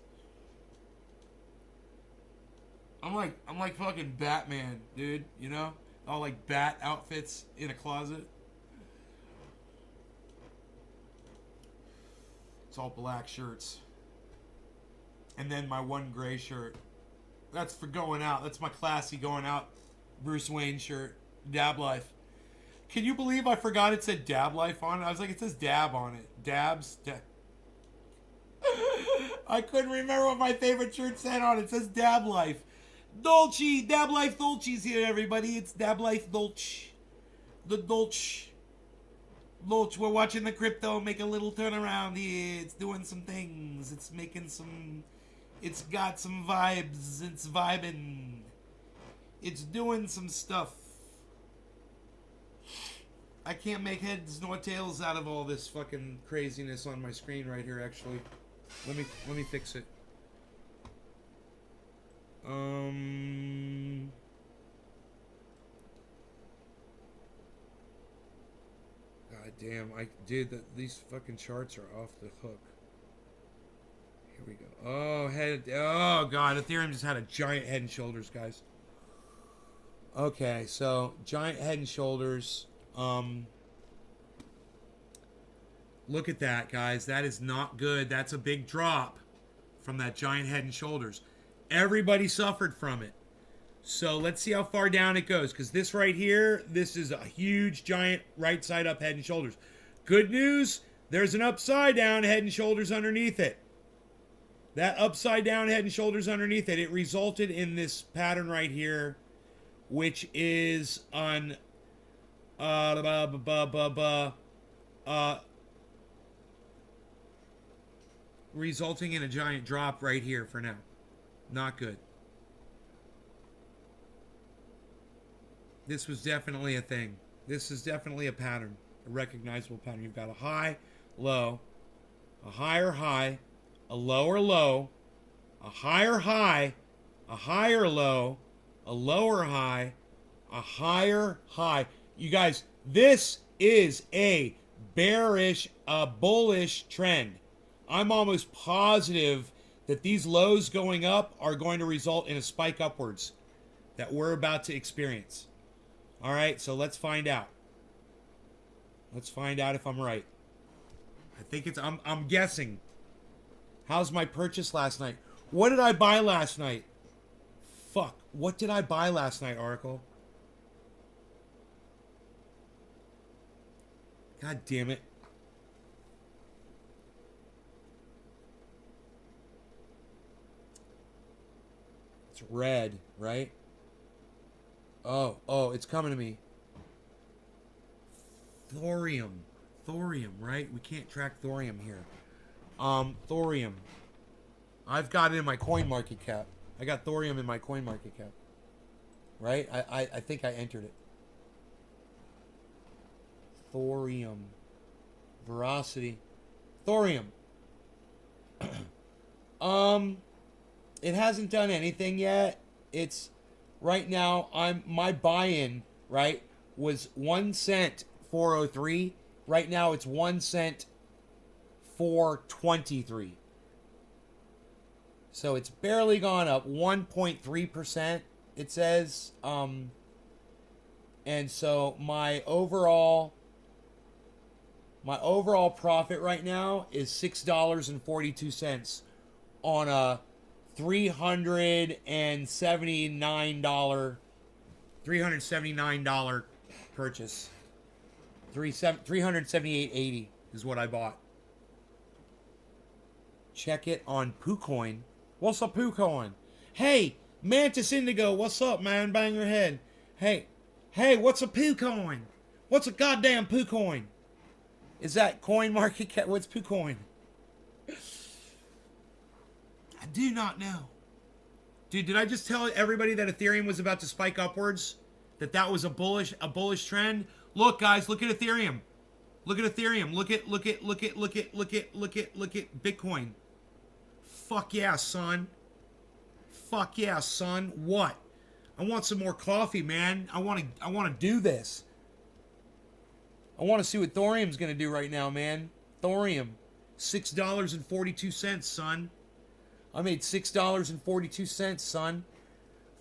Speaker 1: I'm like fucking Batman, dude, you know? All like bat outfits in a closet. It's all black shirts. And then my one gray shirt. That's for going out. That's my classy going out Bruce Wayne shirt. Dab Life. Can you believe I forgot it said Dab Life on it? I was like, it says Dab on it. Dabs. I couldn't remember what my favorite shirt said on it. It says Dab Life. Dolce, Dab Life Dolce's here, everybody. It's Dab Life Dolce. The Dolce. Dolce, we're watching the crypto make a little turnaround here. It's doing some things. It's making some... It's got some vibes. It's vibing. It's doing some stuff. I can't make heads nor tails out of all this fucking craziness on my screen right here, actually. Let me fix it. God damn, these fucking charts are off the hook. Here we go. Oh god, Ethereum just had a giant head and shoulders, guys. Okay, so giant head and shoulders. Look at that, guys. That is not good. That's a big drop from that giant head and shoulders. Everybody suffered from it. So let's see how far down it goes. Because this right here, this is a huge, giant right side up head and shoulders. Good news, there's an upside down head and shoulders underneath it. That upside down head and shoulders underneath it, it resulted in this pattern right here, which is on resulting in a giant drop right here for now. Not good. This was definitely a thing. This is definitely a pattern, a recognizable pattern. You've got a high, low, a higher high, a lower low, a higher high, a higher low, a lower high, a higher high. You guys, this is a bearish, a bullish trend. I'm almost positive that these lows going up are going to result in a spike upwards that we're about to experience. All right, so let's find out. Let's find out if I'm right. I think it's, I'm guessing. How's my purchase last night? What did I buy last night? Fuck, what did I buy last night, Oracle? God damn it. It's red, right? Oh, it's coming to me. Thorium, right? We can't track thorium here. Thorium. I've got it in my coin market cap. I got thorium in my coin market cap. Right? I think I entered it. Thorium. Veracity. Thorium. It hasn't done anything yet. It's right now, my buy-in, right, was 1 cent 403. Right now it's 1 cent 423. So it's barely gone up 1.3%, it says. And so my overall profit right now is $6.42 on a $379 purchase. $378.80 is what I bought. Check it on PooCoin. What's up, PooCoin? Hey, Mantis Indigo, what's up, man? Bang your head. Hey, what's a PooCoin? What's a goddamn PooCoin? Is that coin market cap? What's PooCoin? I do not know. Dude, did I just tell everybody that Ethereum was about to spike upwards? That was a bullish trend? Look, guys, look at Ethereum. Look at Ethereum. Look at Bitcoin. Fuck yeah, son. Fuck yeah, son. What? I want some more coffee, man. I want to do this. I want to see what Thorium's going to do right now, man. Thorium. $6.42, son. I made $6.42, son.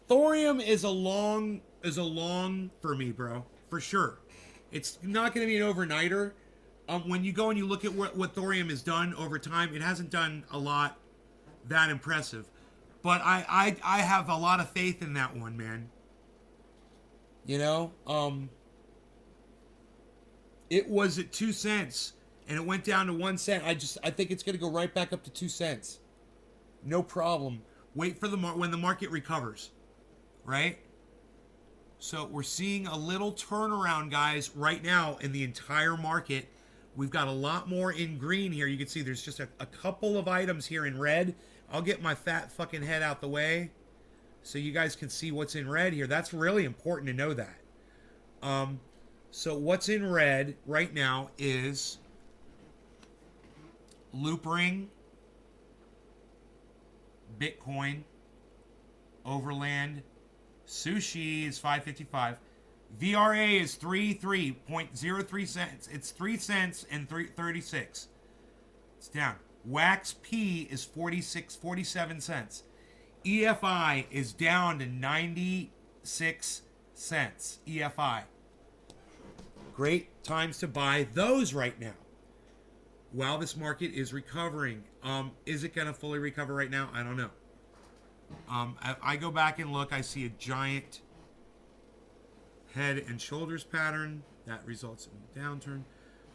Speaker 1: Thorium is a long for me, bro. For sure. It's not going to be an overnighter. When you go and you look at what Thorium has done over time, it hasn't done a lot that impressive. But I have a lot of faith in that one, man. You know? It was at 2 cents and it went down to 1 cent. I think it's going to go right back up to 2 cents. No problem. Wait for when the market recovers, right? So we're seeing a little turnaround, guys, right now in the entire market. We've got a lot more in green here. You can see there's just a couple of items here in red. I'll get my fat fucking head out the way so you guys can see what's in red here. That's really important to know that. So what's in red right now is Loop Ring, Bitcoin, Overland, Sushi is 5.55. VRA is 3.03 cents. It's 3 cents and 36. It's down. Wax P is 47 cents. EFI is down to 96 cents. EFI. Great times to buy those right now while this market is recovering. Is it going to fully recover right now? I don't know. I go back and look, I see a giant head and shoulders pattern that results in a downturn.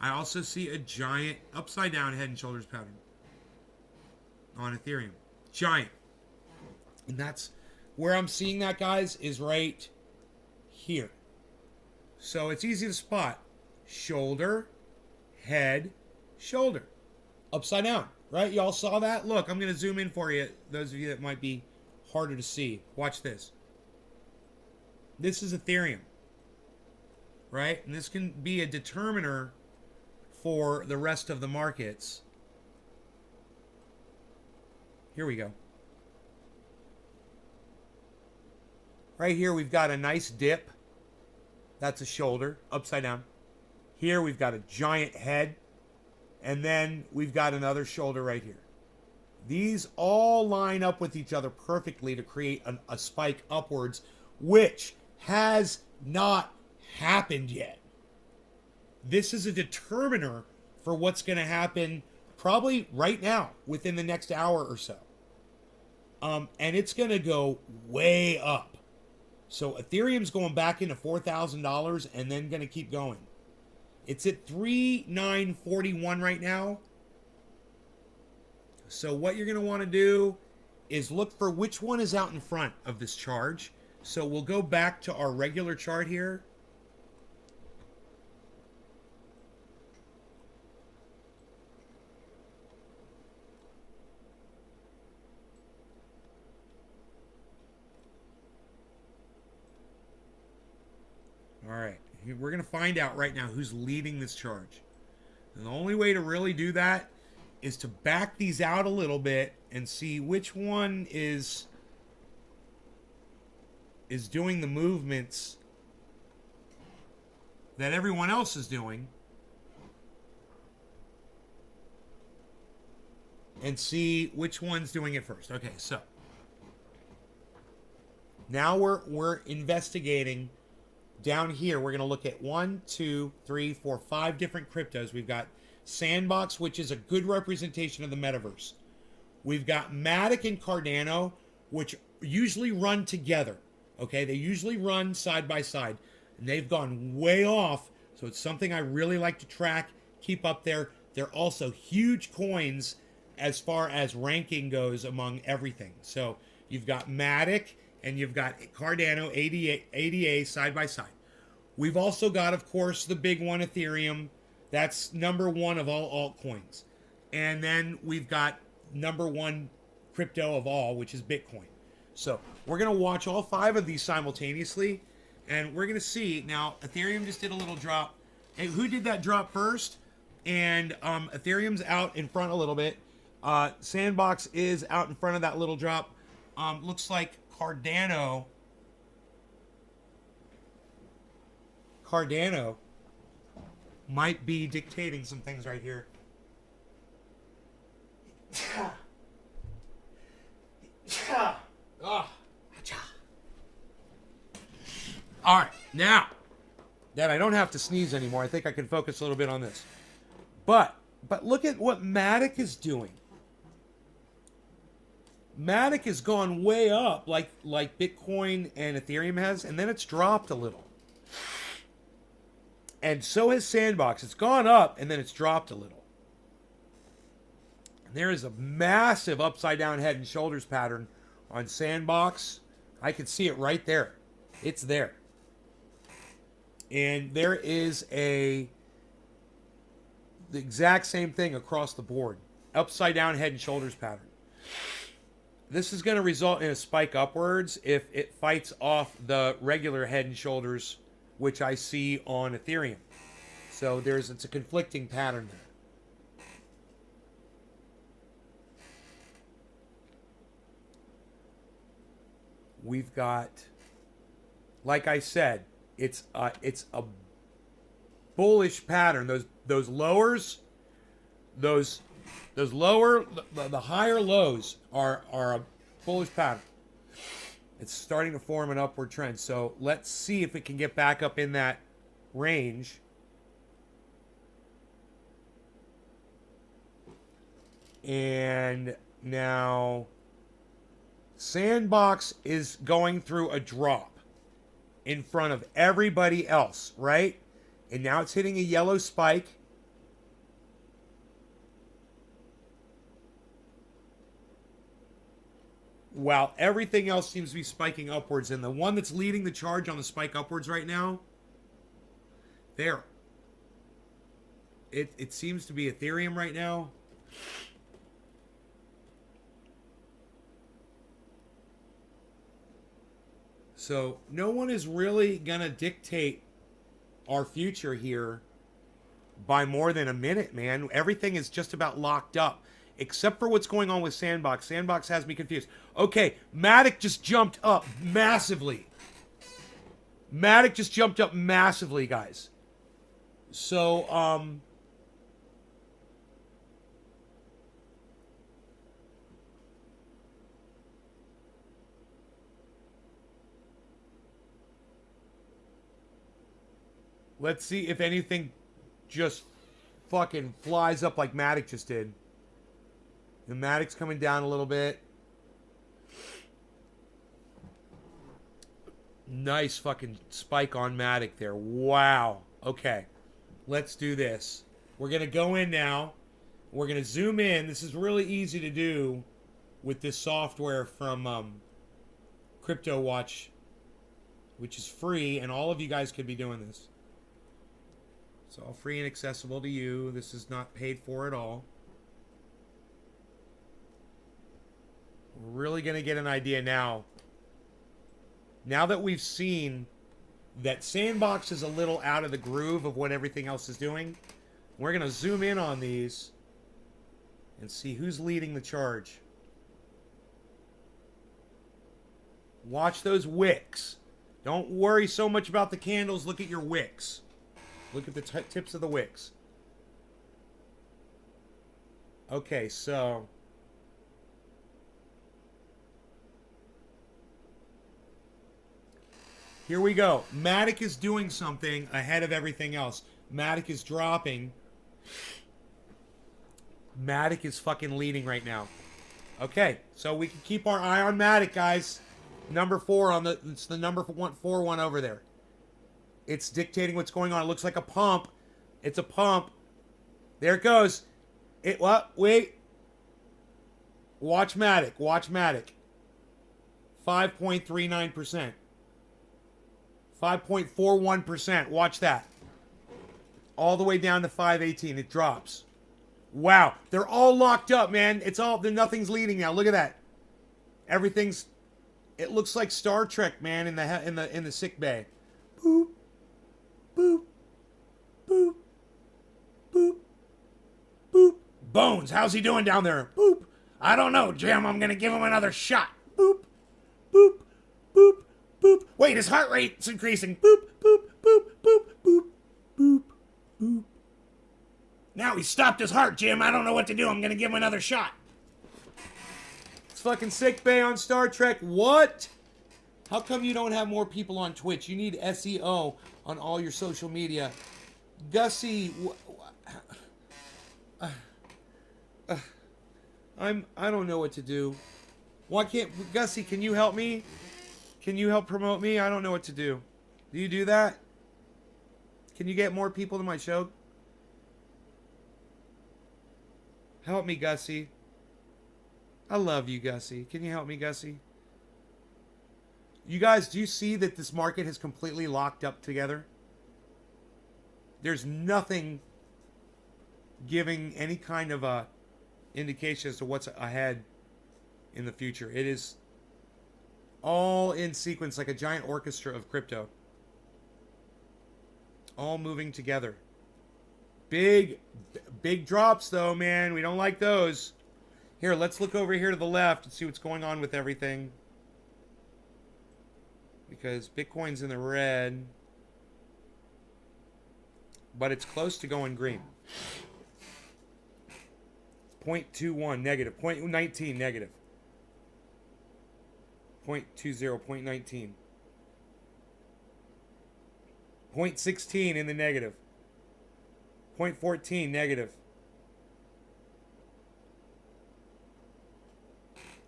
Speaker 1: I also see a giant upside down head and shoulders pattern on Ethereum. Giant. And that's where I'm seeing that, guys, is right here. So it's easy to spot. Shoulder, head, shoulder. Upside down, right? Y'all saw that? Look, I'm going to zoom in for you, those of you that might be harder to see. Watch this. This is Ethereum, right? And this can be a determiner for the rest of the markets. Here we go. Right here, we've got a nice dip. That's a shoulder, upside down. Here, we've got a giant head. And then we've got another shoulder right here. These all line up with each other perfectly to create a spike upwards, which has not happened yet. This is a determiner for what's going to happen probably right now, within the next hour or so. And it's going to go way up. So Ethereum's going back into $4,000 and then going to keep going. It's at 3,941 right now. So what you're going to want to do is look for which one is out in front of this charge. So we'll go back to our regular chart here. All right, we're going to find out right now who's leading this charge. And the only way to really do that is to back these out a little bit and see which one is doing the movements that everyone else is doing, and see which one's doing it first. Okay, so now we're investigating. Down here, we're going to look at 1, 2, 3, 4, 5 different cryptos. We've got Sandbox, which is a good representation of the metaverse. We've got Matic and Cardano, which usually run together. Okay, they usually run side by side. And they've gone way off, so it's something I really like to track, keep up there. They're also huge coins as far as ranking goes among everything. So you've got Matic and you've got Cardano, ADA side by side. We've also got, of course, the big one, Ethereum. That's number one of all altcoins. And then we've got number one crypto of all, which is Bitcoin. So we're going to watch all 5 of these simultaneously, and we're going to see. Now, Ethereum just did a little drop. Hey, who did that drop first? And Ethereum's out in front a little bit. Sandbox is out in front of that little drop. Looks like Cardano might be dictating some things right here. All right, now that I don't have to sneeze anymore, I think I can focus a little bit on this. But look at what Matic is doing. Matic has gone way up like Bitcoin and Ethereum has, and then it's dropped a little. And so has Sandbox. It's gone up, and then it's dropped a little. And there is a massive upside-down head and shoulders pattern on Sandbox. I can see it right there. It's there. And there is the exact same thing across the board. Upside-down head and shoulders pattern. This is going to result in a spike upwards if it fights off the regular head and shoulders, which I see on Ethereum. So it's a conflicting pattern there. We've got, like I said, it's a bullish pattern. Those lowers, those lower, the higher lows are a bullish pattern. It's starting to form an upward trend. So let's see if it can get back up in that range. And now Sandbox is going through a drop in front of everybody else, right? And now it's hitting a yellow spike. while everything else seems to be spiking upwards, and the one that's leading the charge on the spike upwards right now, there. It seems to be Ethereum right now. So no one is really going to dictate our future here by more than a minute, man. Everything is just about locked up, except for what's going on with Sandbox. Sandbox has me confused. Okay, Matic just jumped up massively. Matic just jumped up massively, guys. So, let's see if anything just fucking flies up like Matic just did. The Matic's coming down a little bit. Nice fucking spike on Matic there. Wow. Okay. Let's do this. We're going to go in now. We're going to zoom in. This is really easy to do with this software from Crypto Watch, which is free, and all of you guys could be doing this. It's all free and accessible to you. This is not paid for at all. We're really going to get an idea now. Now that we've seen that Sandbox is a little out of the groove of what everything else is doing, we're going to zoom in on these and see who's leading the charge. Watch those wicks. Don't worry so much about the candles. Look at your wicks. Look at the tips of the wicks. Okay, so here we go. Matic is doing something ahead of everything else. Matic is dropping. Matic is fucking leading right now. Okay, so we can keep our eye on Matic, guys. Number 4 on the, it's the number 4 one over there. It's dictating what's going on. It looks like a pump. It's a pump. There it goes. It what? Wait. Watch Matic. Watch Matic. 5.39%. 5.41%. Watch that. All the way down to 5.18. It drops. Wow. They're all locked up, man. It's all, nothing's leading now. Look at that. Everything's, it looks like Star Trek, man, in the sick bay. Boop. Boop. Boop. Boop. Boop. Bones, how's he doing down there? Boop. I don't know, Jim. I'm going to give him another shot. Boop. Boop. Boop. Boop. Wait, his heart rate's increasing. Boop. Boop. Boop. Boop. Boop. Boop. Boop. Now he stopped his heart, Jim. I don't know what to do. I'm going to give him another shot. It's fucking sick bay on Star Trek. What? How come you don't have more people on Twitch? You need SEO on all your social media. Gussie, I don't know what to do. Why can't Gussie? Can you help me? Can you help promote me? I don't know what to do. Do you do that? Can you get more people to my show? Help me, Gussie. I love you, Gussie. Can you help me, Gussie? You guys, do you see that this market has completely locked up together? There's nothing giving any kind of a indication as to what's ahead in the future. It is all in sequence like a giant orchestra of crypto. All moving together. Big drops though, man. We don't like those. Here, let's look over here to the left and see what's going on with everything. Because Bitcoin's in the red. But it's close to going green. 0.21 negative. 0.19 negative. 0.20, 0.19. 0.16 in the negative. 0.14 negative.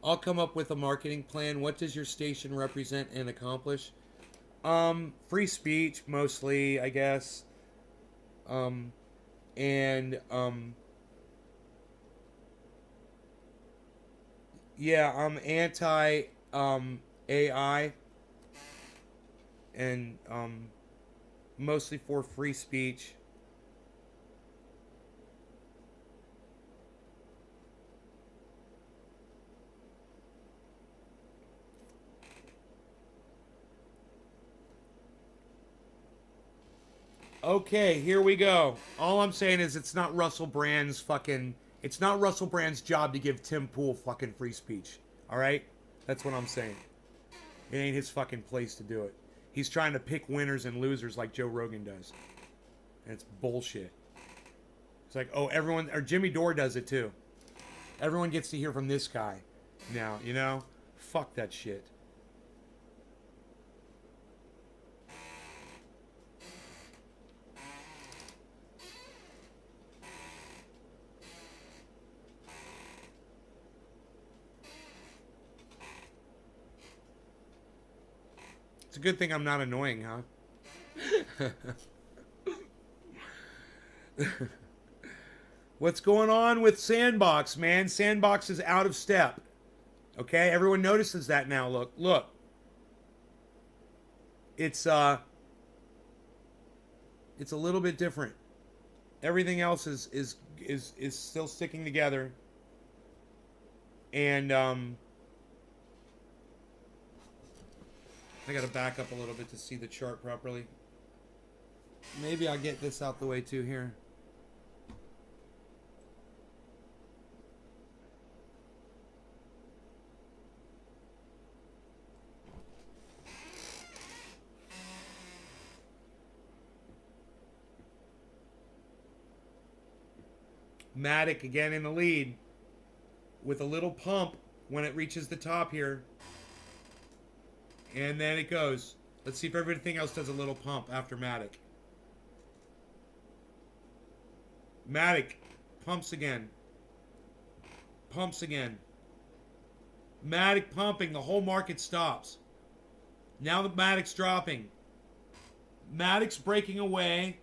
Speaker 1: I'll come up with a marketing plan. What does your station represent and accomplish? Free speech, mostly, I guess. Yeah, I'm anti AI and mostly for free speech. Okay, here we go. All I'm saying is it's not Russell Brand's job to give Tim Pool fucking free speech. All right? That's what I'm saying. It ain't his fucking place to do it. He's trying to pick winners and losers like Joe Rogan does. And it's bullshit. It's like, oh, everyone, or Jimmy Dore does it too. Everyone gets to hear from this guy now, you know? Fuck that shit. It's a good thing I'm not annoying, huh? What's going on with Sandbox, man? Sandbox is out of step. Okay? Everyone notices that now. Look. It's a little bit different. Everything else is still sticking together. And I gotta back up a little bit to see the chart properly. Maybe I'll get this out the way too here. Matic again in the lead with a little pump when it reaches the top here. And then it goes. Let's see if everything else does a little pump after Matic. Matic pumps again. Pumps again. Matic pumping. The whole market stops. Now the Matic's dropping. Matic's breaking away.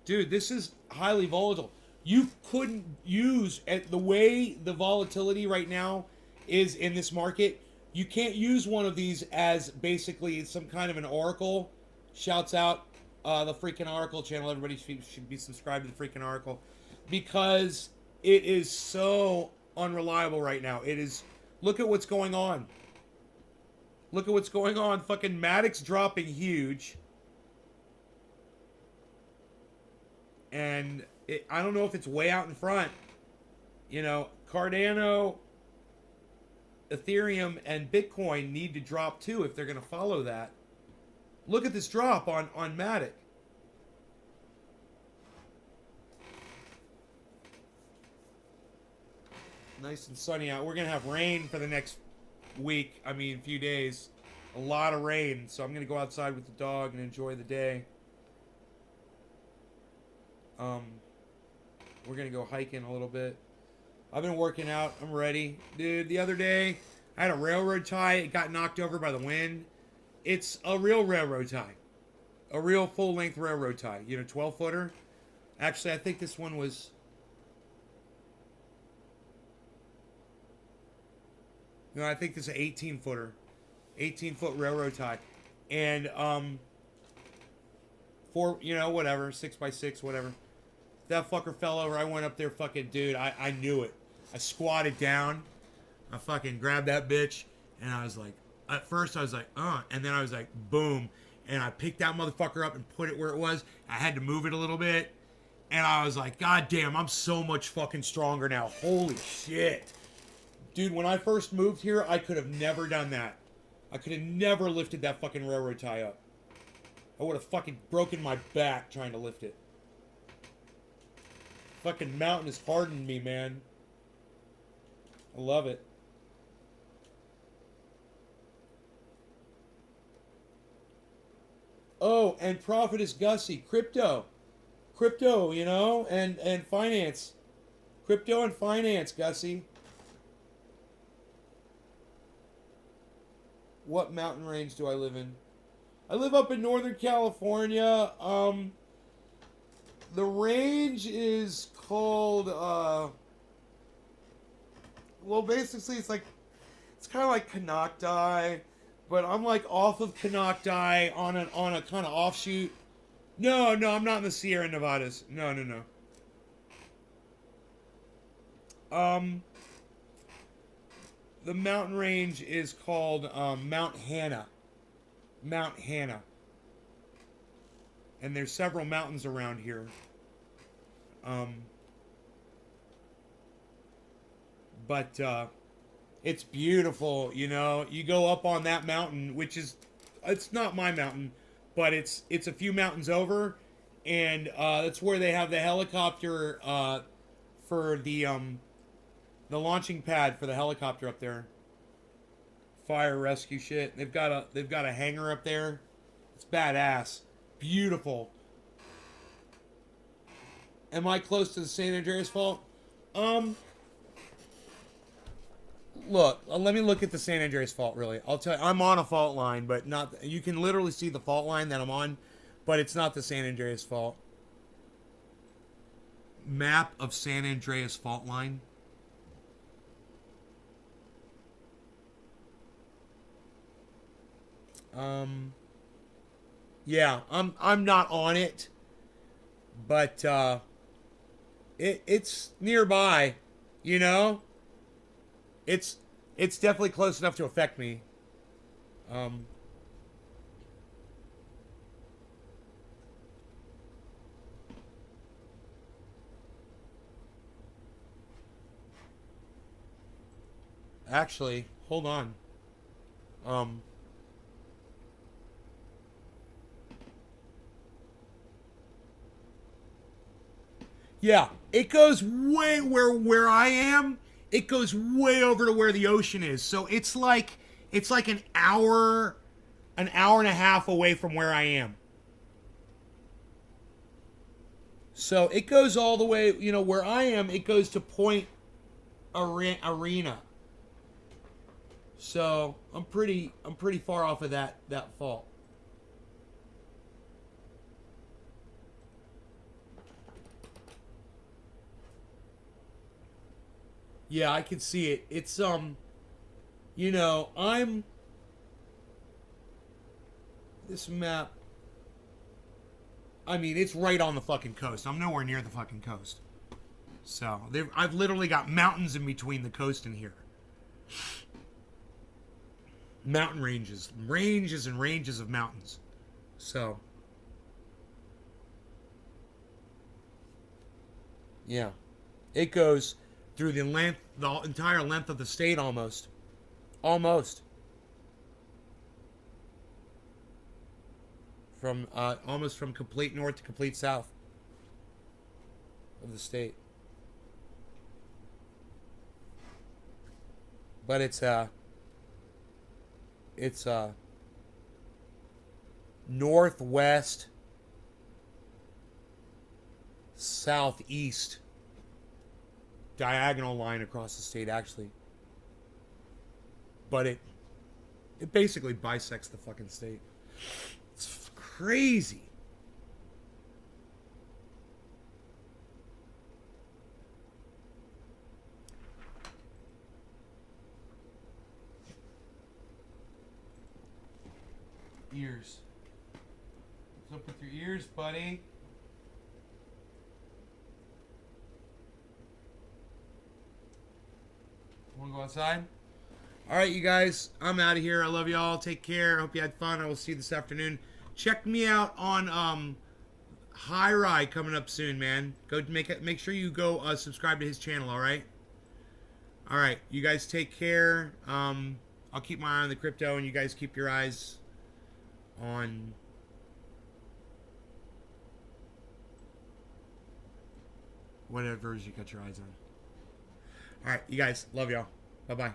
Speaker 1: Dude, this is highly volatile. You couldn't use, at the way the volatility right now is in this market, you can't use one of these as basically some kind of an oracle. Shouts out the freaking Oracle channel. Everybody should be subscribed to the freaking Oracle, because it is so unreliable right now. It is. Look at what's going on. Look at what's going on. Fucking Matic's dropping huge. And I don't know if it's way out in front. You know, Cardano, Ethereum, and Bitcoin need to drop too if they're going to follow that. Look at this drop on Matic. Nice and sunny out. We're going to have rain for the next week. I mean, few days. A lot of rain. So I'm going to go outside with the dog and enjoy the day. We're going to go hiking a little bit. I've been working out. I'm ready. Dude, the other day, I had a railroad tie. It got knocked over by the wind. It's a real railroad tie. A real full-length railroad tie. You know, 12-footer. Actually, I think this one was... No, I think this is an 18-footer. 18-foot railroad tie. And, for, you know, whatever. 6x6, whatever. That fucker fell over. I went up there, fucking, dude, I knew it. I squatted down. I fucking grabbed that bitch. And I was like, at first I was like, and then I was like, boom. And I picked that motherfucker up and put it where it was. I had to move it a little bit. And I was like, God damn, I'm so much fucking stronger now. Holy shit. Dude, when I first moved here, I could have never done that. I could have never lifted that fucking railroad tie up. I would have fucking broken my back trying to lift it. Fucking mountain has hardened me, man. I love it. Oh, and Profit is Gussie. Crypto, you know, and finance. Crypto and finance, Gussie. What mountain range do I live in? I live up in Northern California. The range is called Well, basically, it's kind of like Canocti, but I'm like off of Canocti on a kind of offshoot. No, no, I'm not in the Sierra Nevadas. No, no, no. The mountain range is called Mount Hannah. Mount Hannah. And there's several mountains around here. But it's beautiful, you know. You go up on that mountain, which is, it's not my mountain, but it's a few mountains over, and that's where they have the helicopter for the launching pad for the helicopter up there. Fire rescue shit. They've got a hangar up there. It's badass. Beautiful. Am I close to the San Andreas Fault? Look, let me look at the San Andreas Fault, really. I'll tell you, I'm on a fault line, but not, you can literally see the fault line that I'm on, but it's not the San Andreas Fault. Map of San Andreas Fault line. Yeah, I'm not on it, but it's nearby, you know. It's definitely close enough to affect me. Actually, hold on. Yeah, it goes way where I am. It goes way over to where the ocean is. So it's like an hour and a half away from where I am. So it goes all the way, you know, where I am, it goes to Point Arena. So I'm pretty far off of that fault. Yeah, I can see it. It's you know, this map, I mean, it's right on the fucking coast. I'm nowhere near the fucking coast. So, I've literally got mountains in between the coast and here. Mountain ranges. Ranges and ranges of mountains. So, yeah. It goes through the entire length of the state almost. Almost. From almost from complete north to complete south of the state. But it's northwest southeast diagonal line across the state, actually. But it basically bisects the fucking state. It's crazy. Ears. What's up with your ears, buddy? Want to go outside? All right, you guys. I'm out of here. I love y'all. Take care. I hope you had fun. I will see you this afternoon. Check me out on HighRye coming up soon, man. Go make sure you go subscribe to his channel. All right. All right. You guys take care. I'll keep my eye on the crypto, and you guys keep your eyes on whatever you got your eyes on. All right, you guys. Love y'all. Bye-bye.